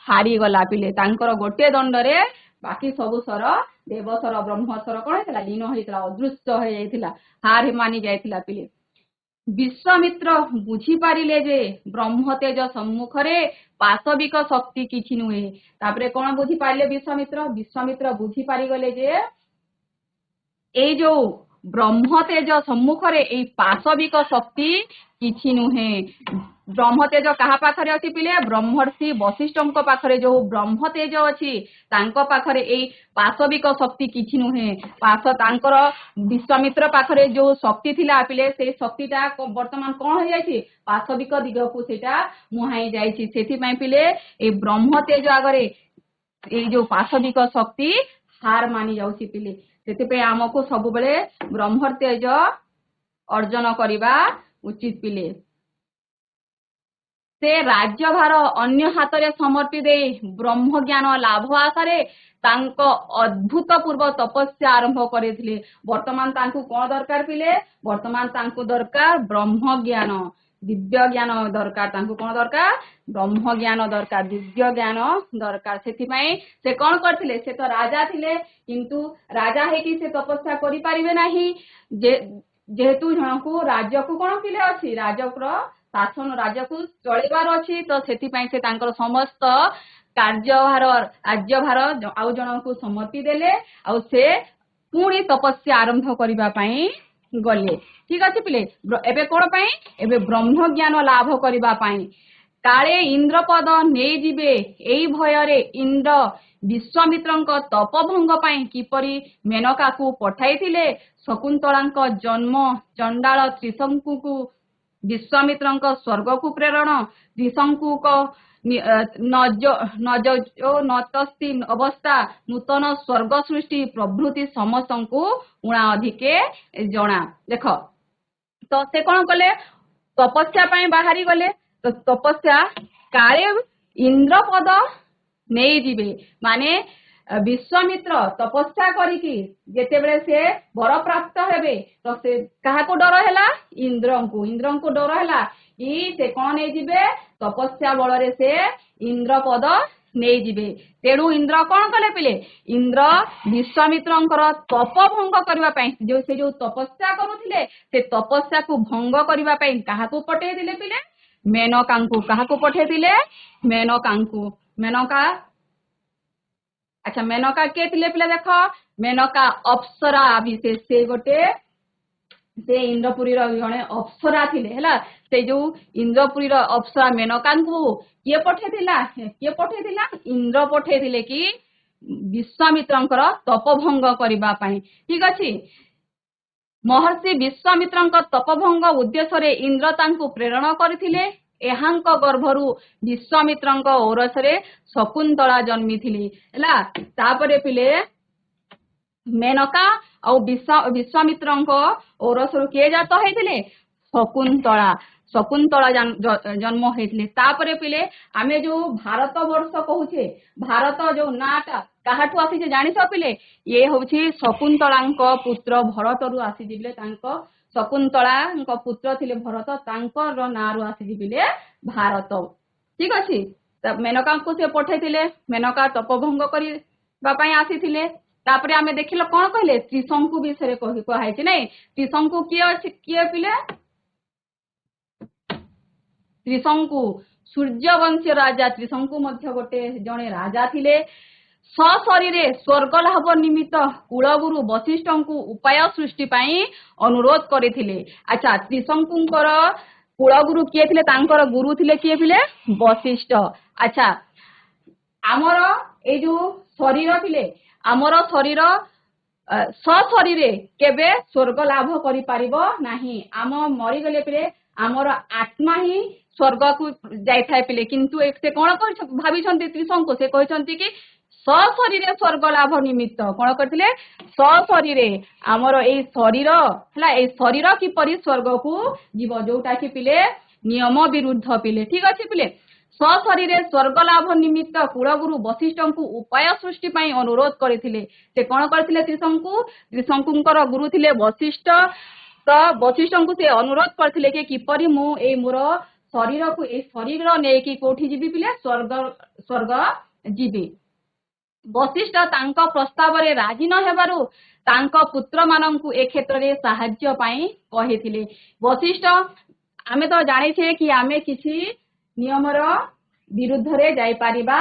हारी गला पिले तांकर गोटे दंड रे बाकी सबु सर देवसर ब्रह्मसर कोन थिला लीन होइतला अदृश्य हो जाइतिला हार मानी जाइतिला पिले ବିଶ୍ୱାମିତ୍ର ବୁଝିପାରିଲେ ଯେ ବ୍ରହ୍ମତେଜ ସମ୍ମୁଖରେ ପାଶବିକ ଶକ୍ତି କିଛି ନୁହେଁ। ତାପରେ କଣ ବୁଝିପାରିଲେ ବିଶ୍ୱାମିତ୍ର ବୁଝିପାରିଗଲେ ଯେ ଏଇ ଯୋଉ ବ୍ରହ୍ମତେଜ ସମ୍ମୁଖରେ ଏଇ ପାଶବିକ ଶକ୍ତି କିଛି ନୁହେଁ। ବ୍ରହ୍ମତେଜ କାହା ପାଖରେ ଅଛି ପିଲେ? ବ୍ରହ୍ମର୍ଷି ବଶିଷ୍ଠଙ୍କ ପାଖରେ ଯୋଉ ବ୍ରହ୍ମତେଜ ଅଛି ତାଙ୍କ ପାଖରେ ଏଇ ପାଶବିକ ଶକ୍ତି କିଛି ନୁହେଁ। ତାଙ୍କର ବିଶ୍ୱାମିତ୍ର ପାଖରେ ଯୋଉ ଶକ୍ତି ଥିଲା ପିଲେ ସେଇ ଶକ୍ତିଟା ବର୍ତ୍ତମାନ କଣ ହେଇଯାଇଛି? ପାଶବିକ ଦିଗକୁ ସେଇଟା ମୁହାଁଇ ଯାଇଛି। ସେଥିପାଇଁ ପିଲେ ଏଇ ବ୍ରହ୍ମତେଜ ଆଗରେ ଏଇ ଯୋଉ ପାଶବିକ ଶକ୍ତି ହାର ମାନି ଯାଉଛି ପିଲେ। ସେଥିପାଇଁ ଆମକୁ ସବୁବେଳେ ବ୍ରହ୍ମତେଜ ଅର୍ଜନ କରିବା ଉଚିତ ପିଲେ। ସେ ରାଜ୍ୟଭାର ଅନ୍ୟ ହାତରେ ସମର୍ପି ଦେଇ ବ୍ରହ୍ମଜ୍ଞାନ ଲାଭ ଆଶାରେ ତାଙ୍କ ଅଦ୍ଭୁତପୂର୍ବ ତପସ୍ୟା ଆରମ୍ଭ କରିଥିଲେ। ବର୍ତ୍ତମାନ ତାଙ୍କୁ କଣ ଦରକାର ପିଲେ? ବର୍ତ୍ତମାନ ତାଙ୍କୁ ଦରକାର ବ୍ରହ୍ମଜ୍ଞାନ, ଦିବ୍ୟ ଜ୍ଞାନ ଦରକାର। ତାଙ୍କୁ କଣ ଦରକାର? ବ୍ରହ୍ମଜ୍ଞାନ ଦରକାର, ଦିବ୍ୟ ଜ୍ଞାନ ଦରକାର। ସେଥିପାଇଁ ସେ କଣ କରିଥିଲେ? ସେ ତ ରାଜା ଥିଲେ, କିନ୍ତୁ ରାଜା ହେଇକି ସେ ତପସ୍ୟା କରିପାରିବେ ନାହିଁ। ଯେହେତୁ ଜଣକୁ ରାଜ୍ୟକୁ କଣ ପିଲେ ଅଛି? ଶାସନ ରାଜ୍ୟକୁ ଚଳେଇବାର ଅଛି। ତ ସେଥିପାଇଁ ସେ ତାଙ୍କର ସମସ୍ତ ରାଜ୍ୟଭାର ଆଉ ଜଣଙ୍କୁ ସମର୍ପି ଦେଲେ। ଆଉ ସେ ପୁଣି ତପସ୍ୟା ଆରମ୍ଭ କରିବା ପାଇଁ ଗଲେ। ଠିକ ଅଛି ପିଲେ। ଏବେ କଣ ପାଇଁ? ଏବେ ବ୍ରହ୍ମଜ୍ଞାନ ଲାଭ କରିବା ପାଇଁ। କାଳେ ଇନ୍ଦ୍ରପଦ ନେଇଯିବେ ଏଇ ଭୟରେ ଇନ୍ଦ୍ର ବିଶ୍ୱାମିତ୍ରଙ୍କ ତପଭଙ୍ଗ ପାଇଁ କିପରି ମେନକାକୁ ପଠାଇଥିଲେ। ଶକୁନ୍ତଳାଙ୍କ ଜନ୍ମ, ଚଣ୍ଡାଳ ତ୍ରିଶଙ୍କୁକୁ ବିଶ୍ୱାମିତ୍ରଙ୍କ ସ୍ୱର୍ଗକୁ ପ୍ରେରଣ, ତ୍ରିଶଙ୍କୁଙ୍କ ନତସ୍ତି ଅବସ୍ଥା, ନୂତନ ସ୍ୱର୍ଗ ସୃଷ୍ଟି ପ୍ରଭୃତି ସମସ୍ତଙ୍କୁ ଉଣା ଅଧିକେ ଜଣା। ଦେଖ, ତ ସେ କଣ କଲେ? ତପସ୍ୟା ପାଇଁ ବାହାରି ଗଲେ। ତ ତପସ୍ୟା କାଳେ ଇନ୍ଦ୍ରପଦ ନେଇଯିବେ, ମାନେ ବିଶ୍ୱାମିତ୍ର ତପସ୍ୟା କରିକି ଯେତେବେଳେ ସେ ବରପ୍ରାପ୍ତ ହେବେ, ତ ସେ କାହାକୁ ଡର ହେଲା? ଇନ୍ଦ୍ରଙ୍କୁ ଡର ହେଲା କି ସେ କଣ ନେଇଯିବେ? ତପସ୍ୟା ବଳରେ ସେ ଇନ୍ଦ୍ରପଦ ନେଇଯିବେ। ତେଣୁ ଇନ୍ଦ୍ର କଣ କଲେ ପିଲେ? ଇନ୍ଦ୍ର ବିଶ୍ୱାମିତ୍ରଙ୍କର ତପଭଙ୍ଗ କରିବା ପାଇଁ ସେ ଯୋଉ ତପସ୍ୟା କରୁଥିଲେ ସେ ତପସ୍ୟାକୁ ଭଙ୍ଗ କରିବା ପାଇଁ କାହାକୁ ପଠେଇଥିଲେ ପିଲେ? ମେନକାଙ୍କୁ। କାହାକୁ ପଠେଇଥିଲେ? ମେନକାଙ୍କୁ। ମେନକା କିଏ ଥିଲେ ପିଲା? ଦେଖ, ମେନକା ଅପ୍ସରା ବିଶେଷ। ସେ ଇନ୍ଦ୍ରପୁରୀର ଜଣେ ଅପ୍ସରା ଥିଲେ ହେଲା। ସେ ଯୋଉ ଇନ୍ଦ୍ରପୁରୀର ଅପ୍ସରା ମେନକାଙ୍କୁ କିଏ ପଠେଇଥିଲା? ଇନ୍ଦ୍ର ପଠେଇଥିଲେ କି ବିଶ୍ୱାମିତ୍ରଙ୍କର ତପଭଙ୍ଗ କରିବା ପାଇଁ। ଠିକ ଅଛି। ମହର୍ଷି ବିଶ୍ୱାମିତ୍ରଙ୍କ ତପଭଙ୍ଗ ଉଦ୍ଦେଶ୍ୟରେ ଇନ୍ଦ୍ର ତାଙ୍କୁ ପ୍ରେରଣ କରିଥିଲେ। ଏହାଙ୍କ ଗର୍ଭରୁ ବିଶ୍ୱାମିତ୍ରଙ୍କ ଔରସରେ ଶକୁନ୍ତଳା ଜନ୍ମିଥିଲେ ହେଲା। ତାପରେ ପିଲେ ମେନକା ଆଉ ବିଶ୍ୱାମିତ୍ରଙ୍କ ଔରସରୁ କିଏ ଜାତ ହେଇଥିଲେ? ଶକୁନ୍ତଳା ଜନ୍ମ ହେଇଥିଲେ। ତାପରେ ପିଲେ ଆମେ ଯୋଉ ଭାରତ ବର୍ଷ କହୁଛେ, ଭାରତ ଯୋଉ ନାଁଟା କାହାଠୁ ଆସିଛି ଜାଣିଛ ପିଲେ? ଇଏ ହଉଛି ଶକୁନ୍ତଳାଙ୍କ ପୁତ୍ର ଭରତରୁ ଆସିଛି ପିଲେ। ଶକୁନ୍ତଳାଙ୍କ ପୁତ୍ର ଥିଲେ ଭରତ, ତାଙ୍କର ନାଁରୁ ଆସିଛି ପିଲେ ଭାରତ। ଠିକ ଅଛି। ମେନକାଙ୍କୁ ସେ ପଠେଇଥିଲେ। ମେନକା ତପଭଙ୍ଗ କରିବା ପାଇଁ ଆସିଥିଲେ। ତାପରେ ଆମେ ଦେଖିଲ କଣ କହିଲେ? ତ୍ରିଶଙ୍କୁ ବିଷୟରେ କୁହାଯାଇଛି ନାଇଁ। ତ୍ରିଶଙ୍କୁ କିଏ ପିଲେ? ତ୍ରିଶଙ୍କୁ ସୂର୍ଯ୍ୟବଂଶୀୟ ରାଜା। ତ୍ରିଶଙ୍କୁ ମଧ୍ୟ ଜଣେ ରାଜା ଥିଲେ। ସଶରୀରେ ସ୍ୱର୍ଗ ଲାଭ ନିମିତ୍ତ କୁଳଗୁରୁ ବଶିଷ୍ଠଙ୍କୁ ଉପାୟ ସୃଷ୍ଟି ପାଇଁ ଅନୁରୋଧ କରିଥିଲେ। ଆଚ୍ଛା, ତ୍ରିଶଙ୍କୁଙ୍କର କୁଳଗୁରୁ କିଏ ଥିଲେ? ତାଙ୍କର ଗୁରୁ ଥିଲେ କିଏ ପିଲେ? ବଶିଷ୍ଠ। ଆଚ୍ଛା, ଆମର ଏଇ ଯୋଉ ଶରୀର ଥିଲେ, ଆମର ଶରୀର ସଶରୀରେ କେବେ ସ୍ୱର୍ଗ ଲାଭ କରିପାରିବ ନାହିଁ। ଆମ ମରିଗଲେ ପିଲେ ଆମର ଆତ୍ମା ହିଁ ସ୍ୱର୍ଗକୁ ଯାଇଥାଏ ପିଲେ। କିନ୍ତୁ ସେ କଣ ଭାବିଛନ୍ତି? ତ୍ରିଶଙ୍କୁ ସେ କହିଛନ୍ତି କି ସଶରୀରେ ସ୍ୱର୍ଗ ଲାଭ ନିମିତ୍ତ କଣ କରିଥିଲେ? ସଶରୀରେ ଆମର ଏଇ ଶରୀର ହେଲା, ଏଇ ଶରୀର କିପରି ସ୍ୱର୍ଗକୁ ଯିବ, ଯୋଉଟା କି ପିଲେ ନିୟମ ବିରୁଦ୍ଧ ପିଲେ। ଠିକ ଅଛି ପିଲେ। ସଶରୀରେ ସ୍ୱର୍ଗ ଲାଭ ନିମିତ୍ତ କୁଳଗୁରୁ ବଶିଷ୍ଠଙ୍କୁ ଉପାୟ ସୃଷ୍ଟି ପାଇଁ ଅନୁରୋଧ କରିଥିଲେ। ସେ କଣ କରିଥିଲେ? ତ୍ରିଶଙ୍କୁଙ୍କର ଗୁରୁ ଥିଲେ ବଶିଷ୍ଠ। ତ ବଶିଷ୍ଠଙ୍କୁ ସେ ଅନୁରୋଧ କରିଥିଲେ କି କିପରି ମୁଁ ଏଇ ମୋର ଶରୀର ନେଇକି କୋଉଠି ଯିବି ପିଲେ? ସ୍ୱର୍ଗ ଯିବି। ବଶିଷ୍ଠ ତାଙ୍କ ପ୍ରସ୍ତାବରେ ରାଜି ନ ହେବାରୁ ତାଙ୍କ ପୁତ୍ରମାନଙ୍କୁ ଏ କ୍ଷେତ୍ରରେ ସାହାଯ୍ୟ ପାଇଁ କହିଥିଲେ। ବଶିଷ୍ଠ ଆମେ ତ ଜାଣିଛେ କି ଆମେ କିଛି ନିୟମର ବିରୁଦ୍ଧରେ ଯାଇପାରିବା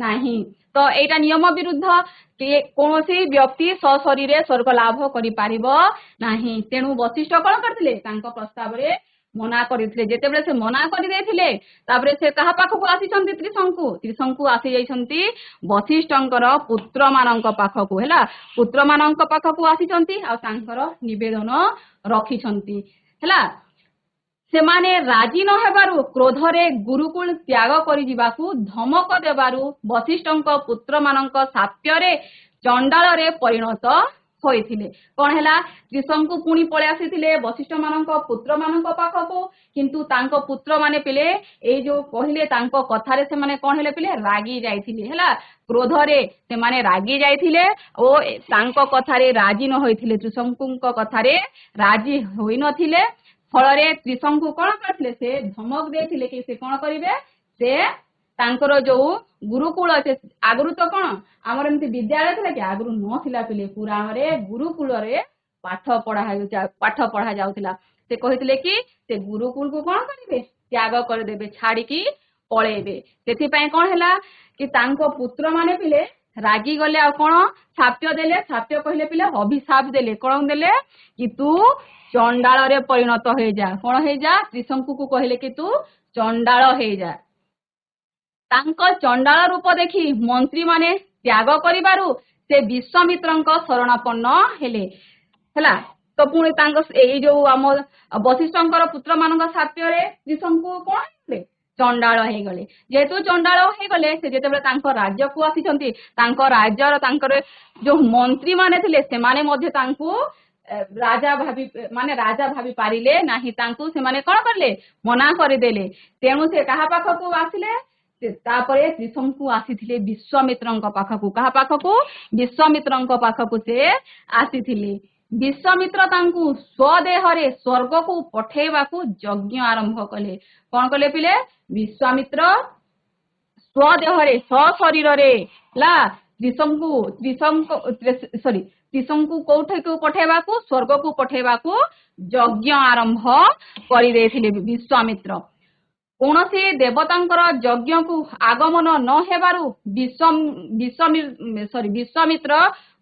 ନାହିଁ। ତ ଏଇଟା ନିୟମ ବିରୁଦ୍ଧ କୌଣସି ବ୍ୟକ୍ତି ସଶରୀରେ ସ୍ୱର୍ଗ ଲାଭ କରିପାରିବ ନାହିଁ। ତେଣୁ ବଶିଷ୍ଠ କଣ କରିଥିଲେ? ତାଙ୍କ ପ୍ରସ୍ତାବରେ ମନା କରିଥିଲେ। ଯେତେବେଳେ ସେ ମନା କରିଦେଇଥିଲେ ତାପରେ ସେ କାହା ପାଖକୁ ଆସିଛନ୍ତି? ତ୍ରିଶଙ୍କୁ ଆସି ଯାଇଛନ୍ତି ବଶିଷ୍ଠଙ୍କର ପୁତ୍ର ମାନଙ୍କ ପାଖକୁ। ହେଲା, ପୁତ୍ର ମାନଙ୍କ ପାଖକୁ ଆସିଛନ୍ତି ଆଉ ତାଙ୍କର ନିବେଦନ ରଖିଛନ୍ତି। ହେଲା, ସେମାନେ ରାଜି ନ ହେବାରୁ କ୍ରୋଧରେ ଗୁରୁକୁଳ ତ୍ୟାଗ କରିଯିବାକୁ ଧମକ ଦେବାରୁ ବଶିଷ୍ଠଙ୍କ ପୁତ୍ର ମାନଙ୍କ ସାପ୍ୟରେ ଚଣ୍ଡାଳରେ ପରିଣତ ହୋଇଥିଲେ। କଣ ହେଲା? ତ୍ରିଶଙ୍କୁ ପୁଣି ପଳେଇ ଆସିଥିଲେ ବଶିଷ୍ଠ ମାନଙ୍କ ପୁତ୍ର ମାନଙ୍କ ପାଖକୁ, କିନ୍ତୁ ତାଙ୍କ ପୁତ୍ର ମାନେ ପିଲେ ଏଇ ଯୋଉ କହିଲେ ତାଙ୍କ କଥାରେ ସେମାନେ କଣ ହେଲେ ପିଲେ? ରାଗି ଯାଇଥିଲେ। ହେଲା, କ୍ରୋଧରେ ସେମାନେ ରାଗି ଯାଇଥିଲେ ଓ ତାଙ୍କ କଥାରେ ରାଜି ନ ହୋଇଥିଲେ, ତ୍ରିଶଙ୍କୁଙ୍କ କଥାରେ ରାଜି ହୋଇନଥିଲେ। ଫଳରେ ତ୍ରିଶଙ୍କୁ କଣ କରିଥିଲେ? ସେ ଧମକ ଦେଇଥିଲେ କି ସେ କଣ କରିବେ? ସେ ତାଙ୍କର ଯୋଉ ଗୁରୁକୁଳ ଅଛି, ଆଗରୁ ତ କଣ ଆମର ଏମିତି ବିଦ୍ୟାଳୟ ଥିଲା କି? ଆଗରୁ ନଥିଲା ପିଲେ, ପୁରାଣରେ ଗୁରୁକୁଳରେ ପାଠ ପଢା ଯାଉଥିଲା। ସେ କହିଥିଲେ କି ସେ ଗୁରୁକୁଳକୁ କଣ କରିବେ? ତ୍ୟାଗ କରିଦେବେ, ଛାଡିକି ପଳେଇବେ। ସେଥିପାଇଁ କଣ ହେଲା କି ତାଙ୍କ ପୁତ୍ର ମାନେ ପିଲେ ରାଗି ଗଲେ ଆଉ କଣ ଶାପ୍ୟ ଦେଲେ? ଶାପ୍ୟ କହିଲେ ପିଲେ ଅଭିଶାପ ଦେଲେ। କଣ ଦେଲେ? କି ତୁ ଚଣ୍ଡାଳରେ ପରିଣତ ହେଇଯା। କଣ ହେଇଯା? ତ୍ରିଶଙ୍କୁକୁ କହିଲେ କି ତୁ ଚଣ୍ଡାଳ ହେଇଯା। ତାଙ୍କ ଚଣ୍ଡାଳ ରୂପ ଦେଖି ମନ୍ତ୍ରୀ ମାନେ ତ୍ୟାଗ କରିବାରୁ ସେ ବିଶ୍ୱାମିତ୍ରଙ୍କ ଶରଣାପନ୍ନ ହେଲେ। ହେଲା, ତ ପୁଣି ତାଙ୍କ ଏଇ ଯୋଉ ଆମ ବଶିଷ୍ଠଙ୍କର ପୁତ୍ର ମାନଙ୍କ ସାପ୍ୟରେ ତ୍ରିଶଙ୍କୁ କଣ ହେଇଗଲେ? ଚଣ୍ଡାଳ ହେଇଗଲେ। ଯେହେତୁ ଚଣ୍ଡାଳ ହେଇଗଲେ, ସେ ଯେତେବେଳେ ତାଙ୍କ ରାଜ୍ୟକୁ ଆସିଛନ୍ତି, ତାଙ୍କ ରାଜ୍ୟର ତାଙ୍କର ଯୋଉ ମନ୍ତ୍ରୀ ମାନେ ଥିଲେ ସେମାନେ ମଧ୍ୟ ତାଙ୍କୁ ରାଜା ଭାବି ପାରିଲେ ନାହିଁ। ତାଙ୍କୁ ସେମାନେ କଣ କଲେ? ମନା କରିଦେଲେ। ତେଣୁ ସେ କାହା ପାଖକୁ ଆସିଲେ? ତାପରେ ତ୍ରିଶଙ୍କୁ ଆସିଥିଲେ ବିଶ୍ୱାମିତ୍ରଙ୍କ ପାଖକୁ। କାହା ପାଖକୁ? ବିଶ୍ୱାମିତ୍ରଙ୍କ ପାଖକୁ ସେ ଆସିଥିଲେ। ବିଶ୍ୱାମିତ୍ର ତାଙ୍କୁ ସ୍ୱଦେହରେ ସ୍ୱର୍ଗକୁ ପଠେଇବାକୁ ଯଜ୍ଞ ଆରମ୍ଭ କଲେ। କଣ କଲେ ପିଲେ? ବିଶ୍ୱାମିତ୍ର ସ୍ୱଦେହରେ ସଶରୀରରେ ହେଲା ତ୍ରିଶଙ୍କୁ କୋଉଠିକୁ ପଠେଇବାକୁ? ସ୍ୱର୍ଗକୁ ପଠେଇବାକୁ ଯଜ୍ଞ ଆରମ୍ଭ କରିଦେଇଥିଲେ ବିଶ୍ୱାମିତ୍ର। କୌଣସି ଦେବତାଙ୍କର ଯଜ୍ଞକୁ ଆଗମନ ନ ହେବାରୁ ବିଶ୍ୱାମିତ୍ର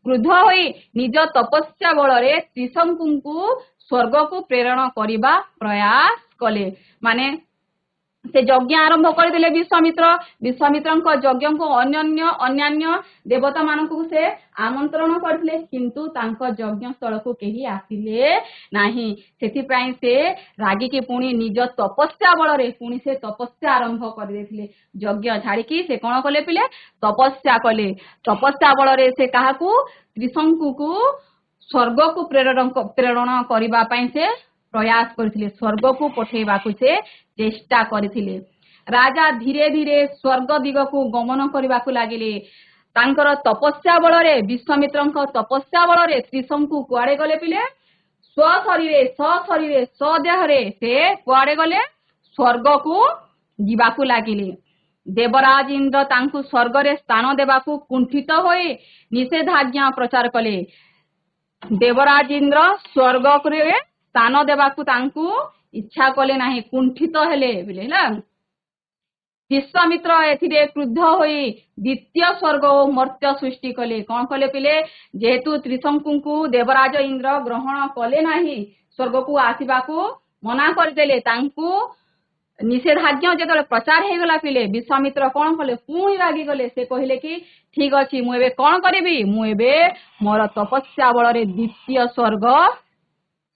କ୍ରୁଦ୍ଧ ହୋଇ ନିଜ ତପସ୍ୟା ବଳରେ ତ୍ରିଶଙ୍କୁଙ୍କୁ ସ୍ୱର୍ଗକୁ ପ୍ରେରଣ କରିବା ପ୍ରୟାସ କଲେ। ମାନେ ସେ ଯଜ୍ଞ ଆରମ୍ଭ କରିଦେଲେ ବିଶ୍ୱାମିତ୍ରଙ୍କ ଯଜ୍ଞକୁ ଅନ୍ୟାନ୍ୟ ଦେବତା ମାନଙ୍କୁ ସେ ଆମନ୍ତ୍ରଣ କରିଥିଲେ, କିନ୍ତୁ ତାଙ୍କ ଯଜ୍ଞ ସ୍ଥଳକୁ କେହି ଆସିଲେ ନାହିଁ। ସେଥିପାଇଁ ସେ ରାଗିକି ପୁଣି ନିଜ ତପସ୍ୟା ବଳରେ ପୁଣି ସେ ତପସ୍ୟା ଆରମ୍ଭ କରିଦେଇଥିଲେ। ଯଜ୍ଞ ଛାଡିକି ସେ କଣ କଲେ ପିଲେ? ତପସ୍ୟା କଲେ। ତପସ୍ୟା ବଳରେ ସେ କାହାକୁ? ତ୍ରିଶଙ୍କୁକୁ ସ୍ୱର୍ଗକୁ ପ୍ରେରଣ କରିବା ପାଇଁ ସେ ପ୍ରୟାସ କରିଥିଲେ। ସ୍ୱର୍ଗକୁ ପଠେଇବାକୁ ସେ ଚେଷ୍ଟା କରିଥିଲେ। ରାଜା ଧୀରେ ଧୀରେ ସ୍ୱର୍ଗ ଦିଗକୁ ଗମନ କରିବାକୁ ଲାଗିଲେ। ତାଙ୍କର ତପସ୍ୟା ବଳରେ, ବିଶ୍ୱାମିତ୍ରଙ୍କ ତପସ୍ୟା ବଳରେ ତ୍ରିଶଙ୍କୁ କୁଆଡେ ଗଲେ ପିଲେ? ସଶରୀରେ ସ୍ୱଦେହରେ ସେ କୁଆଡେ ଗଲେ? ସ୍ୱର୍ଗକୁ ଯିବାକୁ ଲାଗିଲେ। ଦେବରାଜ ଇନ୍ଦ୍ର ତାଙ୍କୁ ସ୍ୱର୍ଗରେ ସ୍ଥାନ ଦେବାକୁ କୁଣ୍ଠିତ ହୋଇ ନିଷେଧାଜ୍ଞା ପ୍ରଚାର କଲେ। ଦେବରାଜ ଇନ୍ଦ୍ର ସ୍ୱର୍ଗରେ ସ୍ଥାନ ଦେବାକୁ ତାଙ୍କୁ ଇଚ୍ଛା କଲେ ନାହିଁ, କୁଣ୍ଠିତ ହେଲେ ହେଲା। ବିଶ୍ୱାମିତ୍ର ଏଥିରେ କ୍ରୁଦ୍ଧ ହୋଇ ଦ୍ୱିତୀୟ ସ୍ୱର୍ଗ ଓ ମର୍ତ୍ତ୍ୟ ସୃଷ୍ଟି କଲେ। କଣ କଲେ ପିଲେ? ଯେହେତୁ ତ୍ରିଶଙ୍କୁଙ୍କୁ ଦେବରାଜ ଇନ୍ଦ୍ର ଗ୍ରହଣ କଲେ ନାହିଁ, ସ୍ୱର୍ଗକୁ ଆସିବାକୁ ମନା କରିଦେଲେ, ତାଙ୍କୁ ନିଷେଧାଜ୍ଞା ଯେତେବେଳେ ପ୍ରଚାର ହେଇଗଲା ପିଲେ, ବିଶ୍ୱାମିତ୍ର କଣ କଲେ? ପୁଣି ରାଗିଗଲେ। ସେ କହିଲେ କି ଠିକ ଅଛି, ମୁଁ ଏବେ କଣ କରିବି? ମୁଁ ଏବେ ମୋର ତପସ୍ୟା ବଳରେ ଦ୍ୱିତୀୟ ସ୍ୱର୍ଗ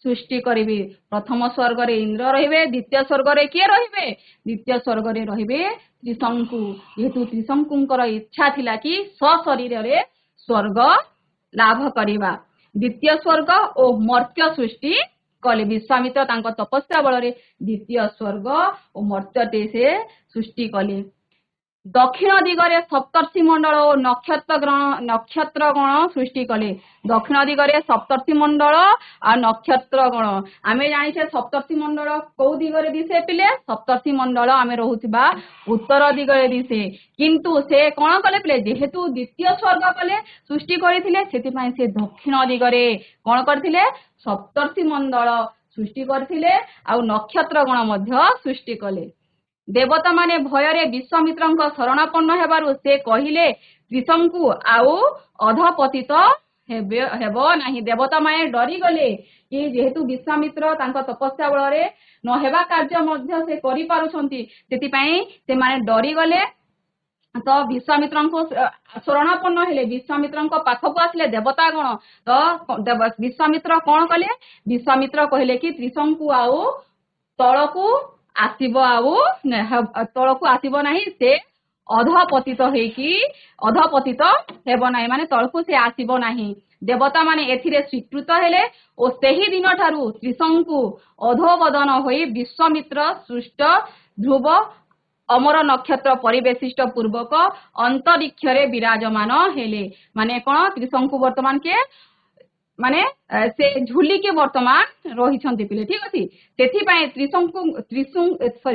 ସୃଷ୍ଟି କରିବି। ପ୍ରଥମ ସ୍ୱର୍ଗରେ ଇନ୍ଦ୍ର ରହିବେ, ଦ୍ୱିତୀୟ ସ୍ୱର୍ଗରେ କିଏ ରହିବେ? ଦ୍ୱିତୀୟ ସ୍ୱର୍ଗରେ ରହିବେ ତ୍ରିଶଙ୍କୁ। ଯେହେତୁ ତ୍ରିଶଙ୍କୁଙ୍କର ଇଚ୍ଛା ଥିଲା କି ସଶରୀରରେ ସ୍ୱର୍ଗ ଲାଭ କରିବା, ଦ୍ୱିତୀୟ ସ୍ୱର୍ଗ ଓ ମର୍ତ୍ତ୍ୟ ସୃଷ୍ଟି କଲେ। ବିଶ୍ୱାମିତ୍ର ତାଙ୍କ ତପସ୍ୟା ବଳରେ ଦ୍ୱିତୀୟ ସ୍ୱର୍ଗ ଓ ମର୍ତ୍ତ୍ୟଟେ ସେ ସୃଷ୍ଟି କଲେ। दक्षिण दिगरे सप्तर्षि मंडल और नक्षत्र गण सृष्टि कले दक्षिण दिगरे सप्तर्षि मंडल और नक्षत्र गण आमे जानिछे सप्तर्षि मंडल को दिगरे दिसे पिले सप्तर्षि मंडल आमे रहुथिबा उत्तर दिगरे दिसे किंतु से कोन कले पिले जेहेतु द्वितीय स्वर्ग कले सृष्टि करिथिले सेति पई से दक्षिण दिगरे कोन करथिले सप्तर्षि मंडल सृष्टि करथिले आ नक्षत्र गण मध्य सृष्टि कले देवता माने भୟରେ विश्वामित्रଙ୍କ ଶରଣାପନ୍ନ ହେବାରୁ ସେ କହିଲେ ତ୍ରିଶଙ୍କୁ ଆଉ ଅଧପତିତ ହେବ ନାହିଁ ଦେବତା ମାନେ ଡରିଗଲେ କି ଯେହେତୁ ବିଶ୍ୱାମିତ୍ର ତାଙ୍କ ତପସ୍ୟା ବଳରେ ନ ହେବା କାର୍ଯ୍ୟ ମଧ୍ୟ ସେ କରିପାରୁଛନ୍ତି ସେଥିପାଇଁ ସେମାନେ ଡରିଗଲେ ତ ବିଶ୍ୱାମିତ୍ରଙ୍କୁ ଶରଣାପନ୍ନ ହେଲେ ବିଶ୍ୱାମିତ୍ରଙ୍କ ପାଖକୁ ଆସିଲେ ଦେବତା ଗଣ ତ ବିଶ୍ୱାମିତ୍ର କଣ କଲେ ବିଶ୍ୱାମିତ୍ର କହିଲେ କି ତ୍ରିଶଙ୍କୁ ଆଉ ତଳକୁ आसीब आउ तलकू आसीब नाही से अधपतित हेकी अधपतित हेबो नाही माने तलकू से आसीब नाही देवता माने एथिरे स्वीकृत हेले ओ सेही दिन ठारू त्रिशंकु अधोबदन होई विश्वामित्र सृष्ट ध्रुव अमर नक्षत्र परिवेशिष्ट पूर्वक अंतरिक्षरे विराजमान हेले माने कोन त्रिशंकु वर्तमान के माने से झुली के वर्तमान रही पिले ठीक अच्छी से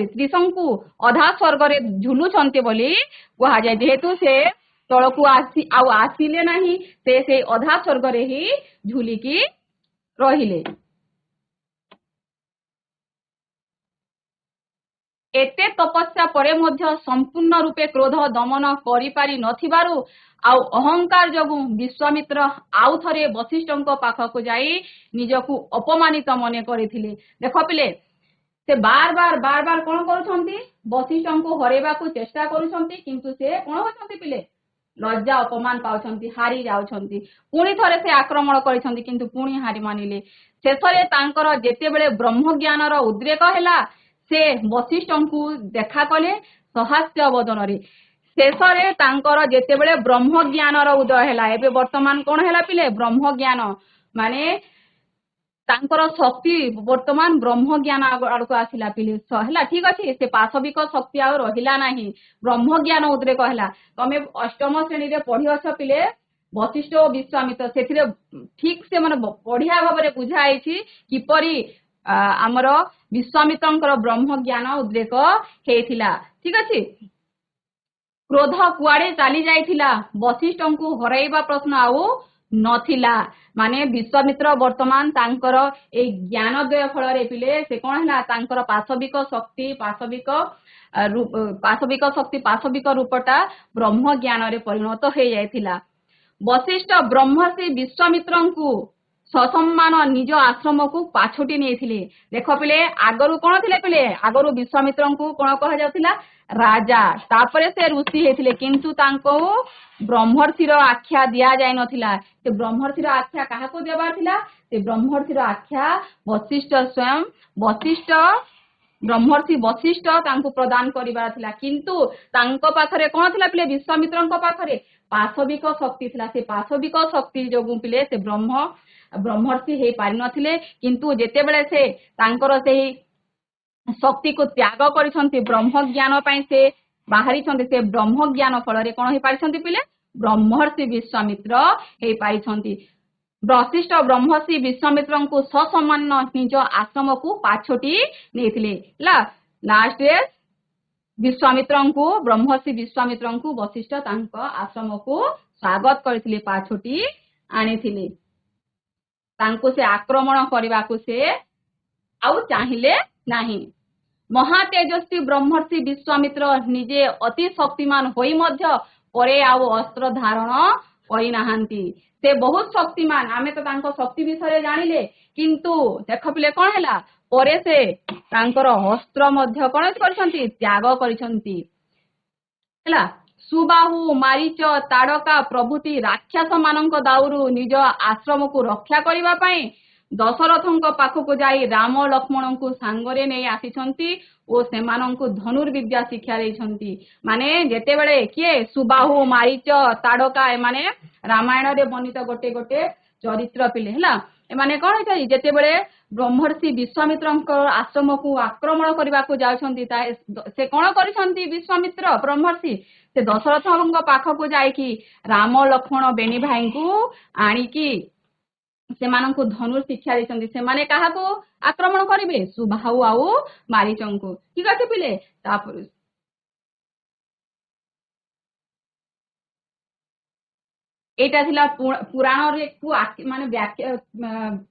त्रिशंकु अधा स्वर्ग रे झुलु बोली कह जाए जेहेतु से तलकू आसिले नहीं से अधा स्वर्ग रे ही झुलिकी रहिले एते तपस्या परे मध्य संपूर्ण रूपे क्रोध दमन करि पारि नथिबारु आउ अहंकार जगु विश्वामित्र आउ थरे वशिष्ठଙ୍କ पाखକୁ ଯାଇ ନିଜକୁ अपमानित मने କରିଥିଲେ देखो पिले से बार बार कोन करूछंती वशिष्ठଙ୍କୁ हरेबाकू चेष्टा करूछंती किंतु से कोन होछंती पिले लज्जा अपमान पाउछंती हारी जाउछंती पुणी थरे से आक्रमण करिसंती किंतु पुणी हारी मानिले शेषरे तांकर जेते बेले ब्रह्म ज्ञानर उद्रेक हैला से वशिष्ठଙ୍କୁ देखा कले सहास्य वदन रे शेषरे तांकर जेते बेले ब्रह्म ज्ञानर उदय हैला एबे वर्तमान कोन हैला पिले ब्रह्म ज्ञान माने तांकर शक्ति वर्तमान ब्रह्म ज्ञान आड़को आसिला पिले हैला ठीक अछि से पाशविक शक्ति आ रहिला नाही ब्रह्म ज्ञान उद्रेक हैला तमे अष्टम श्रेणी रे पढि अछ पिले वशिष्ठ और विश्वामित्र सेथिरे ठीक से माने बढ़िया भाबरे बुझाइछि किपरि आमर विश्वामित्रंकर ब्रह्म ज्ञान उद्रेक हेथिला ठीक अछि क्रोध कुआड़े चली जाइथिला वशिष्ठଙ୍କୁ हराइबा प्रश्न आउ नथिला माने विश्वामित्र वर्तमान तांकर ए ज्ञानोदय फल रे पिले से कोन हला तांकर पाशविक शक्ति पाशविक रूपटा ब्रह्म ज्ञान रे परिणत हे जाइथिला वशिष्ठ ब्रह्मर्षि विश्वामित्रଙ୍କୁ ससम्मान निज आश्रम को पाछोटी नहीं देख पिले आगरु कौन थे पिले आगरु विश्वामित्र को कौन कह जाउथिला राजा तापरे से ऋषि हेथिले किंतु तांको ब्रह्मर्षिर आख्या दिया जाय नथिला से ब्रह्मर्षिर आख्या काहा को देबार थिला से ब्रह्मर्षिर आख्या वशिष्ठ स्वयं वशिष्ठ ब्रह्मर्षि वशिष्ठ तांको प्रदान करिबार थिला किंतु तांको पाखरे कोन थिला पिले विश्वामित्रଙ୍କ पाखरे पाशविक शक्ति थिला से पाशविक शक्ति जोगु पिले से ब्रह्मर्षि हे पारि नथिले किंतु जेते बेले से तांकर से शक्ति को त्याग करिसंती ब्रह्म ज्ञान पई से बाहरी छंती से ब्रह्म ज्ञान फल रे कोन हे पारिसंती पिले ब्रह्मर्षि विश्वामित्र हे पारिसंती वशिष्ठ ब्रह्मर्षि विश्वामित्र को ससम्मान निज आश्रम को पाछोटी नेथिले ला लास्ट रे विश्वामित्र को ब्रह्मर्षि विश्वामित्र को वशिष्ठ तांको आश्रम को स्वागत करथिले पाछोटी आनिथिले तांको से आक्रमण करबा को से आउ चाहिले नाही महातेजस्वी ब्रह्मर्षि विश्वामित्र निजे अति शक्तिमान होई मध्य परे आउ अस्त्र धारण करि नाहंती से बहुत शक्तिमान आमे तो तांको शक्ति विषय जानिले किंतु देख पिले कोन हैला परे से तांकर अस्त्र मध्य कोन करछंती त्याग करछंती हैला सुबाहु मारीच ताड़का प्रभृति राक्षस मानक दाउरु निज आश्रम को रक्षा करिबा पई दशरथଙ୍କ पाखକୁ ଯାଇ राम लक्ष्मणଙ୍କୁ सांगरे नै आसीछंती ओ सेमानଙ୍କୁ धनुर्विद्या शिक्षा देइछंती माने जेते बेले किए सुबाहु मारीच ताड़का ए माने रामायण रे वर्णित गोटे गोटे चरित्र पिले हला ए माने कोन होई जेते बेले ब्रह्मर्षि विश्वामित्रଙ୍କ आश्रम को आक्रमण करबा को जाउछंती से कोन करिसंती विश्वामित्र ब्रह्मर्षि ସେ ଦଶରଥଙ୍କ ପାଖକୁ ଯାଇକି ରାମ ଲକ୍ଷ୍ମଣ ବେଣୀ ଭାଇଙ୍କୁ ଆଣିକି ସେମାନଙ୍କୁ ଧନୁ ଶିକ୍ଷା ଦେଇଛନ୍ତି। ସେମାନେ କାହାକୁ ଆକ୍ରମଣ କରିବେ? ସୁବାହୁ ଆଉ ମାରିଚଙ୍କୁ। ଠିକ ଅଛି ପିଲେ। ତାପରେ ଏଇଟା ଥିଲା ପୁରାଣରେ ମାନେ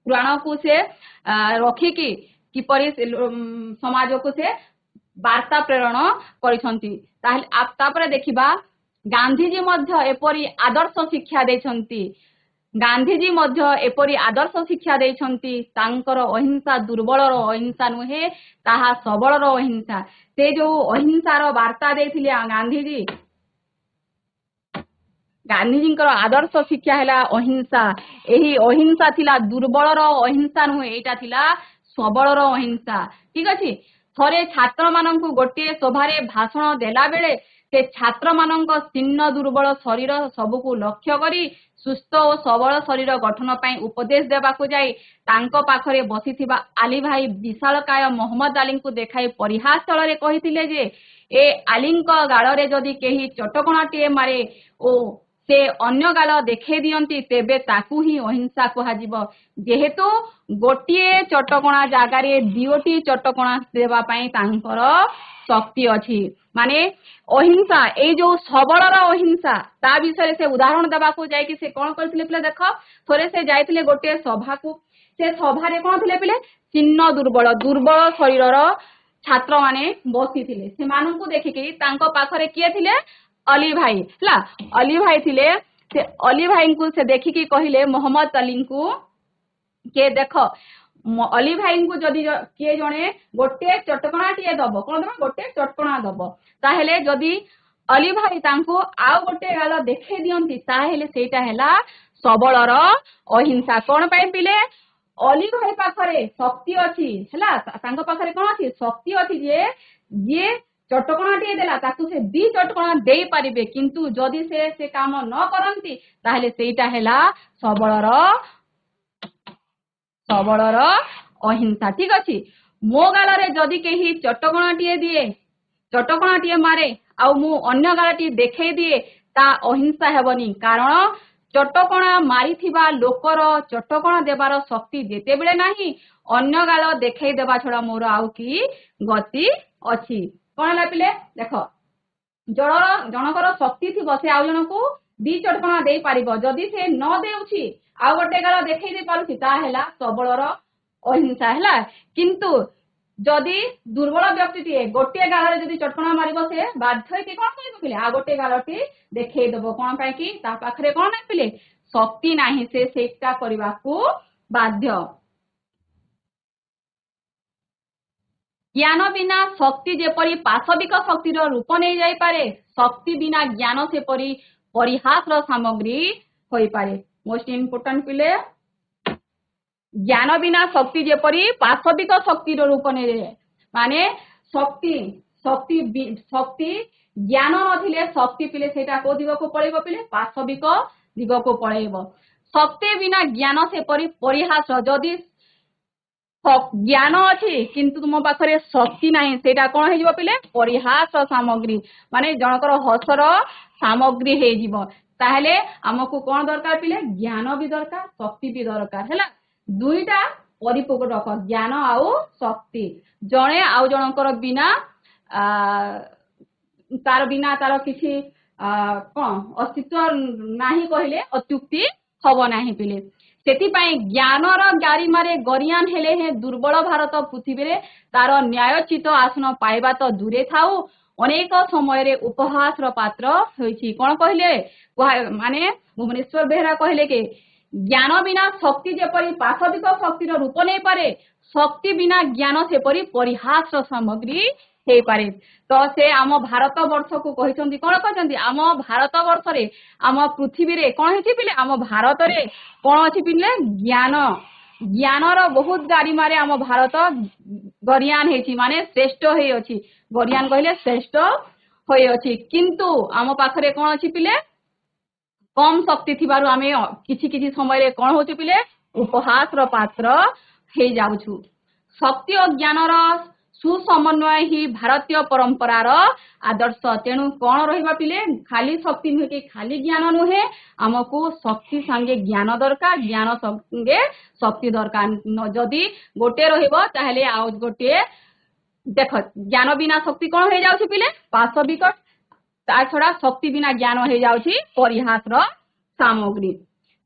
ପୁରାଣକୁ ସେ ରଖିକି କିପରି ସମାଜକୁ ସେ ବାର୍ତ୍ତା ପ୍ରେରଣ କରିଛନ୍ତି। ତାପରେ ଦେଖିବା ଗାନ୍ଧୀଜୀ ମଧ୍ୟ ଏପରି ଆଦର୍ଶ ଶିକ୍ଷା ଦେଇଛନ୍ତି। ଗାନ୍ଧୀଜୀ ମଧ୍ୟ ଏପରି ଆଦର୍ଶ ଶିକ୍ଷା ଦେଇଛନ୍ତି। ତାଙ୍କର ଅହିଂସା ଦୁର୍ବଳର ଅହିଂସା ନୁହେଁ, ତାହା ସବଳର ଅହିଂସା। ସେ ଯୋଉ ଅହିଂସାର ବାର୍ତ୍ତା ଦେଇଥିଲେ ଗାନ୍ଧୀଜୀଙ୍କର ଆଦର୍ଶ ଶିକ୍ଷା ହେଲା ଅହିଂସା। ଏହି ଅହିଂସା ଥିଲା ଦୁର୍ବଳର ଅହିଂସା ନୁହେଁ, ଏଇଟା ଥିଲା ସବଳର ଅହିଂସା। ଠିକ ଅଛି। ଥରେ ଛାତ୍ରମାନଙ୍କୁ ଗୋଟିଏ ସଭାରେ ଭାଷଣ ଦେଲା ବେଳେ ସେ ଛାତ୍ରମାନଙ୍କ ଶୀର୍ଣ୍ଣ ଦୁର୍ବଳ ଶରୀର ସବୁକୁ ଲକ୍ଷ୍ୟ କରି ସୁସ୍ଥ ଓ ସବଳ ଶରୀର ଗଠନ ପାଇଁ ଉପଦେଶ ଦେବାକୁ ଯାଇ ତାଙ୍କ ପାଖରେ ବସିଥିବା ଆଲି ଭାଇ ବିଶାଳକାୟ ମହମ୍ମଦ ଆলীଙ୍କୁ ଦେଖାଇ ପରିହାସ ସ୍ଥଳରେ କହିଥିଲେ ଯେ ଏ ଆলীଙ୍କ ଗାଳରେ ଯଦି କେହି ଚଟକଣାଟିଏ ମାରେ ଓ ସେ ଅନ୍ୟ ଗାଲ ଦେଖେଇ ଦିଅନ୍ତି ତେବେ ତାକୁ ହିଁ ଅହିଂସା କୁହାଯିବ। ଯେହେତୁ ଗୋଟିଏ ଚଟକଣା ଜାଗାରେ ଦିଓଟି ଚଟକଣା ଦେବା ପାଇଁ ତାଙ୍କର ଶକ୍ତି ଅଛି। ମାନେ ଅହିଂସା, ଏଇ ଯୋଉ ସବଳର ଅହିଂସା, ତା ବିଷୟରେ ସେ ଉଦାହରଣ ଦେବାକୁ ଯାଇକି ସେ କଣ କରିଥିଲେ ପିଲେ? ଦେଖ, ଥରେ ସେ ଯାଇଥିଲେ ଗୋଟିଏ ସଭାକୁ। ସେ ସଭାରେ କଣ ଥିଲେ ପିଲେ? ଶୀର୍ଣ୍ଣ ଦୁର୍ବଳ ଶରୀରର ଛାତ୍ରମାନେ ବସିଥିଲେ। ସେମାନଙ୍କୁ ଦେଖିକି ତାଙ୍କ ପାଖରେ କିଏ ଥିଲେ? ଅଲି ଭାଇ ହେଲା। ଅଲି ଭାଇ ଥିଲେ। ସେ ଅଲି ଭାଇଙ୍କୁ ସେ ଦେଖିକି କହିଲେ ମହମ୍ମଦ ଅଲିଙ୍କୁ କିଏ ଦେଖ, ଅଲି ଭାଇଙ୍କୁ ଯଦି କିଏ ଜଣେ ଗୋଟେ ଚଟକଣାଟିଏ ଦବ, କଣ ଦବ? ଗୋଟେ ଚଟକଣା ଦବ। ତାହେଲେ ଯଦି ଅଲି ଭାଇ ତାଙ୍କୁ ଆଉ ଗୋଟେ ଗାଲ ଦେଖେଇ ଦିଅନ୍ତି ତାହେଲେ ସେଇଟା ହେଲା ସବଳର ଅହିଂସା। କଣ ପାଇଁ ପିଲେ? ଅଲି ଭାଇ ପାଖରେ ଶକ୍ତି ଅଛି ହେଲା। ତାଙ୍କ ପାଖରେ କଣ ଅଛି? ଶକ୍ତି ଅଛି ଯେ ଯିଏ ଚଟକଣାଟିଏ ଦେଲା ତାକୁ ସେ 2 ଚଟକଣା ଦେଇପାରିବେ। କିନ୍ତୁ ଯଦି ସେ କାମ ନ କରନ୍ତି ତାହେଲେ ସେଇଟା ହେଲା ସବଳର ଅହିଂସା। ଠିକ ଅଛି। ମୋ ଗାଲରେ ଯଦି କେହି ଚଟକଣାଟିଏ ମାରେ ଆଉ ମୁଁ ଅନ୍ୟ ଗାଲଟି ଦେଖେଇ ଦିଏ ତା ଅହିଂସା ହେବନି। କାରଣ ଚଟକଣା ମାରିଥିବା ଲୋକର ଚଟକଣା ଦେବାର ଶକ୍ତି ଯେତେବେଳେ ନାହିଁ, ଅନ୍ୟ ଗାଲ ଦେଖେଇ ଦେବା ଛଡା ମୋର ଆଉ କି ଗତି ଅଛି। କଣ ହେଲା ପିଲେ? ଦେଖ, ଜଣଙ୍କର ଶକ୍ତି ଥିବ, ସେ ଆଉ ଜଣକୁ 2 ଚଟକଣା ଦେଇପାରିବ। ଯଦି ସେ ନ ଦେଉଛି ଆଉ ଗୋଟେ ଗାଲ ଦେଖେଇ ଦେଇ ପାରୁଛି ତାହା ହେଲା ସବଳର ଅହିଂସା ହେଲା। କିନ୍ତୁ ଯଦି ଦୁର୍ବଳ ବ୍ୟକ୍ତିଟିଏ ଗୋଟିଏ ଗାଲରେ ଯଦି ଚଟକଣା ମାରିବ ସେ ବାଧ୍ୟ ହେଇକି କଣ କରିବ ପିଲେ? ଆଉ ଗୋଟେ ଗାଲଟି ଦେଖେଇ ଦବ। କଣ ପାଇଁ କି? ତା ପାଖରେ କଣ ନାହିଁ ପିଲେ? ଶକ୍ତି ନାହିଁ, ସେ ସେଇଟା କରିବାକୁ ବାଧ୍ୟ। ଜ୍ଞାନ ବିନା ଶକ୍ତି ଯେପରି ପାଶବିକ ଶକ୍ତିର ରୂପ ନେଇଯାଇପାରେ, ଶକ୍ତି ବିନା ଜ୍ଞାନ ସେପରି ପରିହାସର ସାମଗ୍ରୀ ହୋଇପାରେ। ମୋଷ୍ଟ ଇମ୍ପୋର୍ଟାଣ୍ଟ ପିଲେ, ଜ୍ଞାନ ବିନା ଶକ୍ତି ଯେପରି ପାଶବିକ ଶକ୍ତିର ରୂପ ନେଇଯାଏ। ମାନେ ଶକ୍ତି ଜ୍ଞାନ ନଥିଲେ ଶକ୍ତି ପିଲେ ସେଇଟା କୋଉ ଦିଗକୁ ପଳେଇବ ପିଲେ? ପାଶବିକ ଦିଗକୁ ପଳେଇବ। ଶକ୍ତି ବିନା ଜ୍ଞାନ ସେପରି ପରିହାସ। ଯଦି ଜ୍ଞାନ ଅଛି କିନ୍ତୁ ତୁମ ପାଖରେ ଶକ୍ତି ନାହିଁ, ସେଇଟା କଣ ହେଇଯିବ ପିଲେ? ପରିହାସ ସାମଗ୍ରୀ। ମାନେ ଜଣଙ୍କର ହସର ସାମଗ୍ରୀ ହେଇଯିବ। ତାହେଲେ ଆମକୁ କଣ ଦରକାର ପିଲେ? ଜ୍ଞାନ ବି ଦରକାର, ଶକ୍ତି ବି ଦରକାର ହେଲା। ଦୁଇଟା ପରିପୂରକ, ଜ୍ଞାନ ଆଉ ଶକ୍ତି। ଜଣେ ଆଉ ଜଣଙ୍କର ବିନା ତାର କିଛି କଣ ଅସ୍ତିତ୍ୱ ନାହିଁ କହିଲେ ଅତ୍ୟୁକ୍ତି ହବ ନାହିଁ ପିଲେ। ସେଥିପାଇଁ ଜ୍ଞାନର ଗାରିମାରେ ଗରିଆନ ହେଲେ ହିଁ ଦୁର୍ବଳ ଭାରତ ପୃଥିବୀରେ ତାର ନ୍ୟାୟୋଚିତ ଆସନ ପାଇବା ତ ଦୂରେ ଥାଉ, ଅନେକ ସମୟରେ ଉପହାସର ପାତ୍ର ହୋଇଛି। କଣ କହିଲେ? ମାନେ ଭୁବନେଶ୍ୱର ବେହେରା କହିଲେ କି ଜ୍ଞାନ ବିନା ଶକ୍ତି ଯେପରି ପାଶବିକ ଶକ୍ତିର ରୂପ ନେଇପାରେ, ଶକ୍ତି ବିନା ଜ୍ଞାନ ସେପରି ପରିହାସର ସାମଗ୍ରୀ ହେଇପାରେ। ତ ସେ ଆମ ଭାରତ ବର୍ଷକୁ କହିଛନ୍ତି, କଣ କହିଛନ୍ତି? ଆମ ଭାରତ ବର୍ଷରେ, ଆମ ପୃଥିବୀରେ କଣ ହେଇଛି ପିଲେ? ଆମ ଭାରତରେ କଣ ଅଛି ପିଲେ? ଜ୍ଞାନର ବହୁତ ଗାରିମାରେ ଆମ ଭାରତ ଗରିଆନ ହେଇଛି, ମାନେ ଶ୍ରେଷ୍ଠ ହେଇଅଛି। ଗରିଆନ କହିଲେ ଶ୍ରେଷ୍ଠ ହୋଇଅଛି। କିନ୍ତୁ ଆମ ପାଖରେ କଣ ଅଛି ପିଲେ? କମ ଶକ୍ତି ଥିବାରୁ ଆମେ କିଛି ସମୟରେ କଣ ହଉଛି ପିଲେ? ଉପହାସର ପାତ୍ର ହେଇଯାଉଛୁ। ଶକ୍ତି ଓ ଜ୍ଞାନର सुसमन्वय ही भारतीय परंपरार आदर्श। तेणु कौन रहिबा पिले खाली शक्ति नुहे कि खाली ज्ञान नुहे, आमको शक्ति संगे ज्ञान दरकार, ज्ञान संगे शक्ति दरकार। जदि गोटे रहिबो ताहेले आउ गोटे देख ज्ञान बिना शक्ति कौन हो जाउछि पिले पाशविक, ता छड़ा शक्ति बिना ज्ञान हो जाउछि परिहासर सामग्री।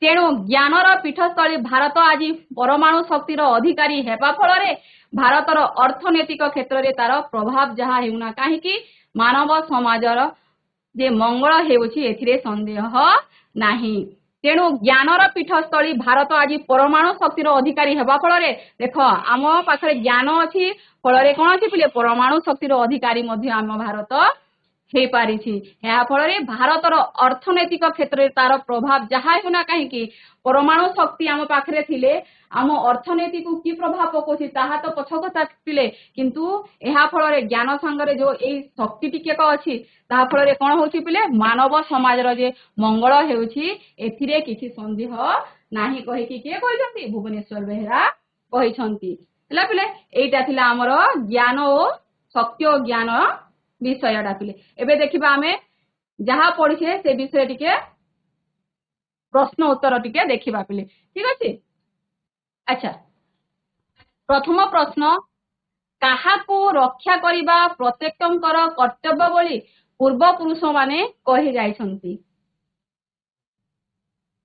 तेणु ज्ञानर पीठस्थली भारत आज परमाणु शक्तिर अधिकारी हेबा फଳରେ भारतर अर्थनैतिक क्षेत्र में तार प्रभाव जहाँ हेउना काहेकि मानव समाजर जे मंगल हेउछि एथिरे संदेह नाही। तेणु ज्ञानर पीठस्थली भारत आज परमाणु शक्तिर अधिकारी हेबा फଳରେ देख आम पाखरे ज्ञान अछि फଳରେ कोन अछि पिले परमाणु शक्तिर अधिकारी मध्य आम भारत हे पारिछि। या फଳରେ भारतर अर्थनैतिक क्षेत्र में तार प्रभाव जहाँ हेउना काहेकि परमाणु शक्ति आम पाखरे थिले आम अर्थनीति को कि प्रभाव पकोछि ताहा तो पछ कथा पिले, किंतु एहा फଳରେ ज्ञान संगरे जो एई शक्ति टिकेक अछि ताहा फଳରେ कोन होछि पिले मानव समाजर जे मंगल हेउछि एथिरे किछि संदेह नाही कहि कि के कहिसंती भुवनेश्वर बेहेरा कहिसंती। हला पिले एइटा थिला हमर ज्ञान ओ शक्ति ओ ज्ञान विषयटा पिले। एबे देखिबा हमें जहाँ पढ़िछे से विषय टिके प्रश्न उत्तर टिके देखिबा पिले, ठीक अछि। अच्छा प्रथम प्रश्न, काहाको रक्षा करिबा प्रत्येकंकर कर्तव्य बोली पूर्व पुरुष माने कहि जाइछंती।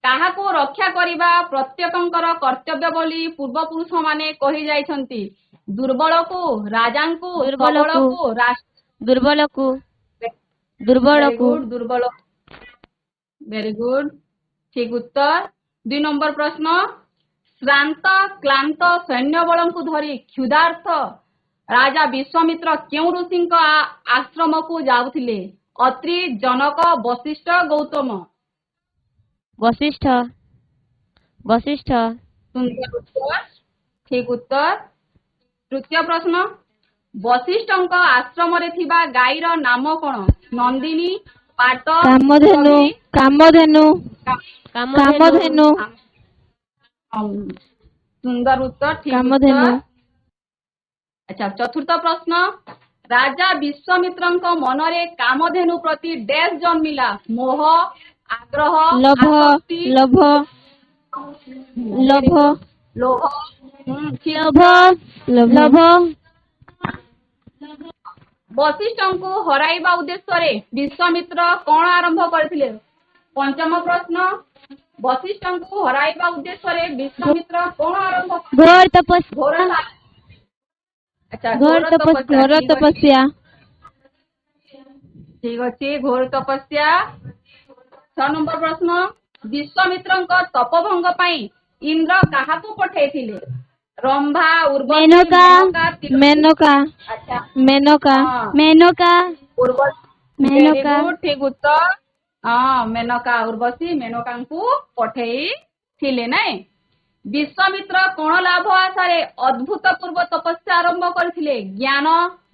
काहाको रक्षा करिबा प्रत्येकंकर कर्तव्य बोली पूर्व पुरुष माने कहि जाइछंती। दुर्बल को राजा को, दुर्बल को दुर्बल। वेरी गुड, ठीक उत्तर। 2 नंबर प्रश्न, श्रांत क्लांत सैन्य बल को धरी क्षुधार्थ राजा विश्वामित्र केउ ऋषि आश्रम को जाउथिले? अत्रि, जनक, वशिष्ठ, गौतम। वशिष्ठ। सुंदर उत्तर, ठीक उत्तर। तृतीय प्रश्न, वशिष्ठଙ୍କ आश्रम रे थिबा गाईर नाम कोन? नंदिनी, पाट, कामधेनु। सुंदर उत्तर, ठीक उत्तर। अच्छा चतुर्थ प्रश्न, राजा विश्वामित्रଙ୍କ मनरे कामधेनु प्रति डैश जन्मिला? मोह, आग्रह, आसक्ति, लोभ। वशिष्ठଙ୍କୁ हराइबा उद्देश्य विश्वामित्र कौन आरंभ करथिले? पंचम प्रश्न, वशिष्ठଙ୍କୁ हराइबा उद्देश्य विश्वामित्र कौन आरंभ? घोर तपस्या। ठीक अच्छे, घोर तपस्या। 6 नंबर प्रश्न, विश्वामित्रଙ୍କ तपभंग पाई इंद्र काहाकू पठेइथिले? रंभा, उर्वशी, मेनका। ठीक उत्तर। हाँ मेनका, उर्वशी मेनका पठेई थिले नहीं। विश्वामित्र कौन लाभ आशारे अद्भुत पूर्व तपस्या आरंभ करथिले? ज्ञान,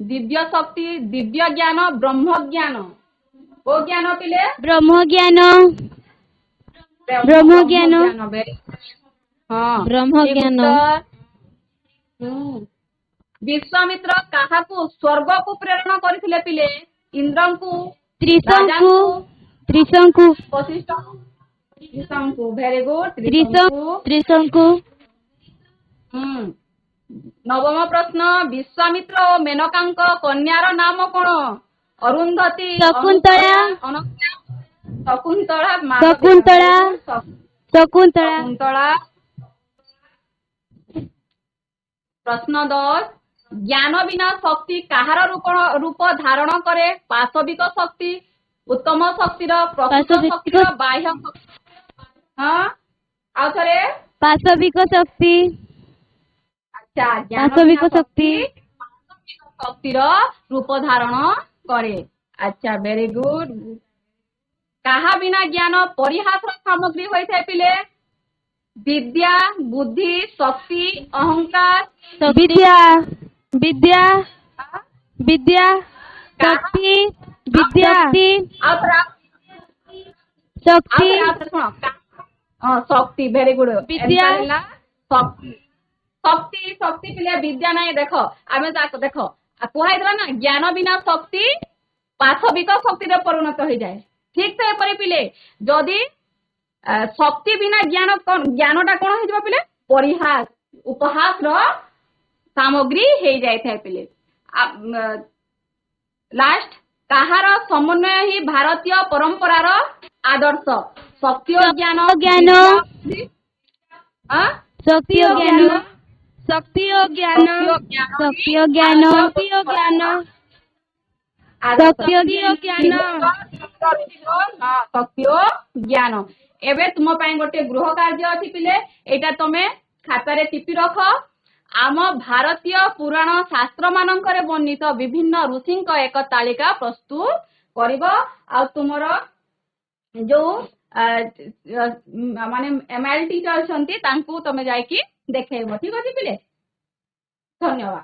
दिव्य शक्ति, दिव्य ज्ञान, ब्रह्म ज्ञान। ओ ज्ञान पिले? ब्रह्म ज्ञान। हाँ ब्रह्म ज्ञान। विश्वामित्र काहाकू स्वर्ग को प्रेरणा करथिले पिले? इंद्रंकु, त्रिशंकु। त्रिशंकु, वेरी गुड, त्रिशंकु। नवम प्रश्न, विश्वामित्र और मेनकांक कन्यार नाम कौन? अरुंधति, शकुंतला। प्रश्न 10, ज्ञान बिना शक्ति काहार रूप धारण करे? पाशविक शक्ति, उत्तम शक्तिर, प्रकृत शक्तिर, बाह्य शक्ति। हाँ आउ थरे पाशविक शक्ति। अच्छा पाशविक शक्ति शक्तिर रूप धारण करे। अच्छा वेरी गुड। काहा बिना ज्ञान परिहास सामग्री होइथे पिले? विद्या, बुद्धि, शक्ति, अहंकार। विद्या, शक्ति, शक्ति, वेरी गुड। विद्या, शक्ति ଶକ୍ତି ଶକ୍ତି ପିଲେ ବିଦ୍ୟା ନାହିଁ ଦେଖ ଆମେ ଦେଖ କୁହାଯାଇଥିଲା ନା ଜ୍ଞାନ ବିନା ଶକ୍ତି ପାଶବିକ ଶକ୍ତିରେ ପରିଣତ ହେଇଯାଏ ଠିକ ସେପରି ପିଲେ ଯଦି ଶକ୍ତି ବିନା ଜ୍ଞାନଟା କଣ ହେଇଯିବ ପିଲେ ପରିହାସ ଉପହାସର ସାମଗ୍ରୀ ହେଇଯାଇଥାଏ ପିଲେ ଲାଷ୍ଟ କାହାର ସମନ୍ୱୟ ହିଁ ଭାରତୀୟ ପରମ୍ପରାର ଆଦର୍ଶ ଶକ୍ତି ଓ ଜ୍ଞାନ ଜ୍ଞାନ ଶକ୍ତି ଓ ଜ୍ଞାନ ଶକ୍ତି ଓ ଜ୍ଞାନ ଶକ୍ତି ଓ ଜ୍ଞାନ ଶକ୍ତି ଓ ଜ୍ଞାନ ଶକ୍ତି ଓ ଜ୍ଞାନ ଶକ୍ତି ଓ ଜ୍ଞାନ ଏବେ ତୁମ ପାଇଁ ଗୋଟେ ଗୃହ କାର୍ଯ୍ୟ ଅଛି ପିଲେ ଏଇଟା ତମେ ଖାତାରେ ଟିପି ରଖ ଆମ ଭାରତୀୟ ପୁରାଣ ଶାସ୍ତ୍ର ମାନଙ୍କରେ ବର୍ଣ୍ଣିତ ବିଭିନ୍ନ ଋଷିଙ୍କ ଏକ ତାଲିକା ପ୍ରସ୍ତୁତ କରିବ ଆଉ ତୁମର ଯୋଉ ମାନେ MIL ଟିଚର ଅଛନ୍ତି ତାଙ୍କୁ ତମେ ଯାଇକି ଦେଖେଇବ ଠିକ ଅଛି ପିଲେ ଧନ୍ୟବାଦ।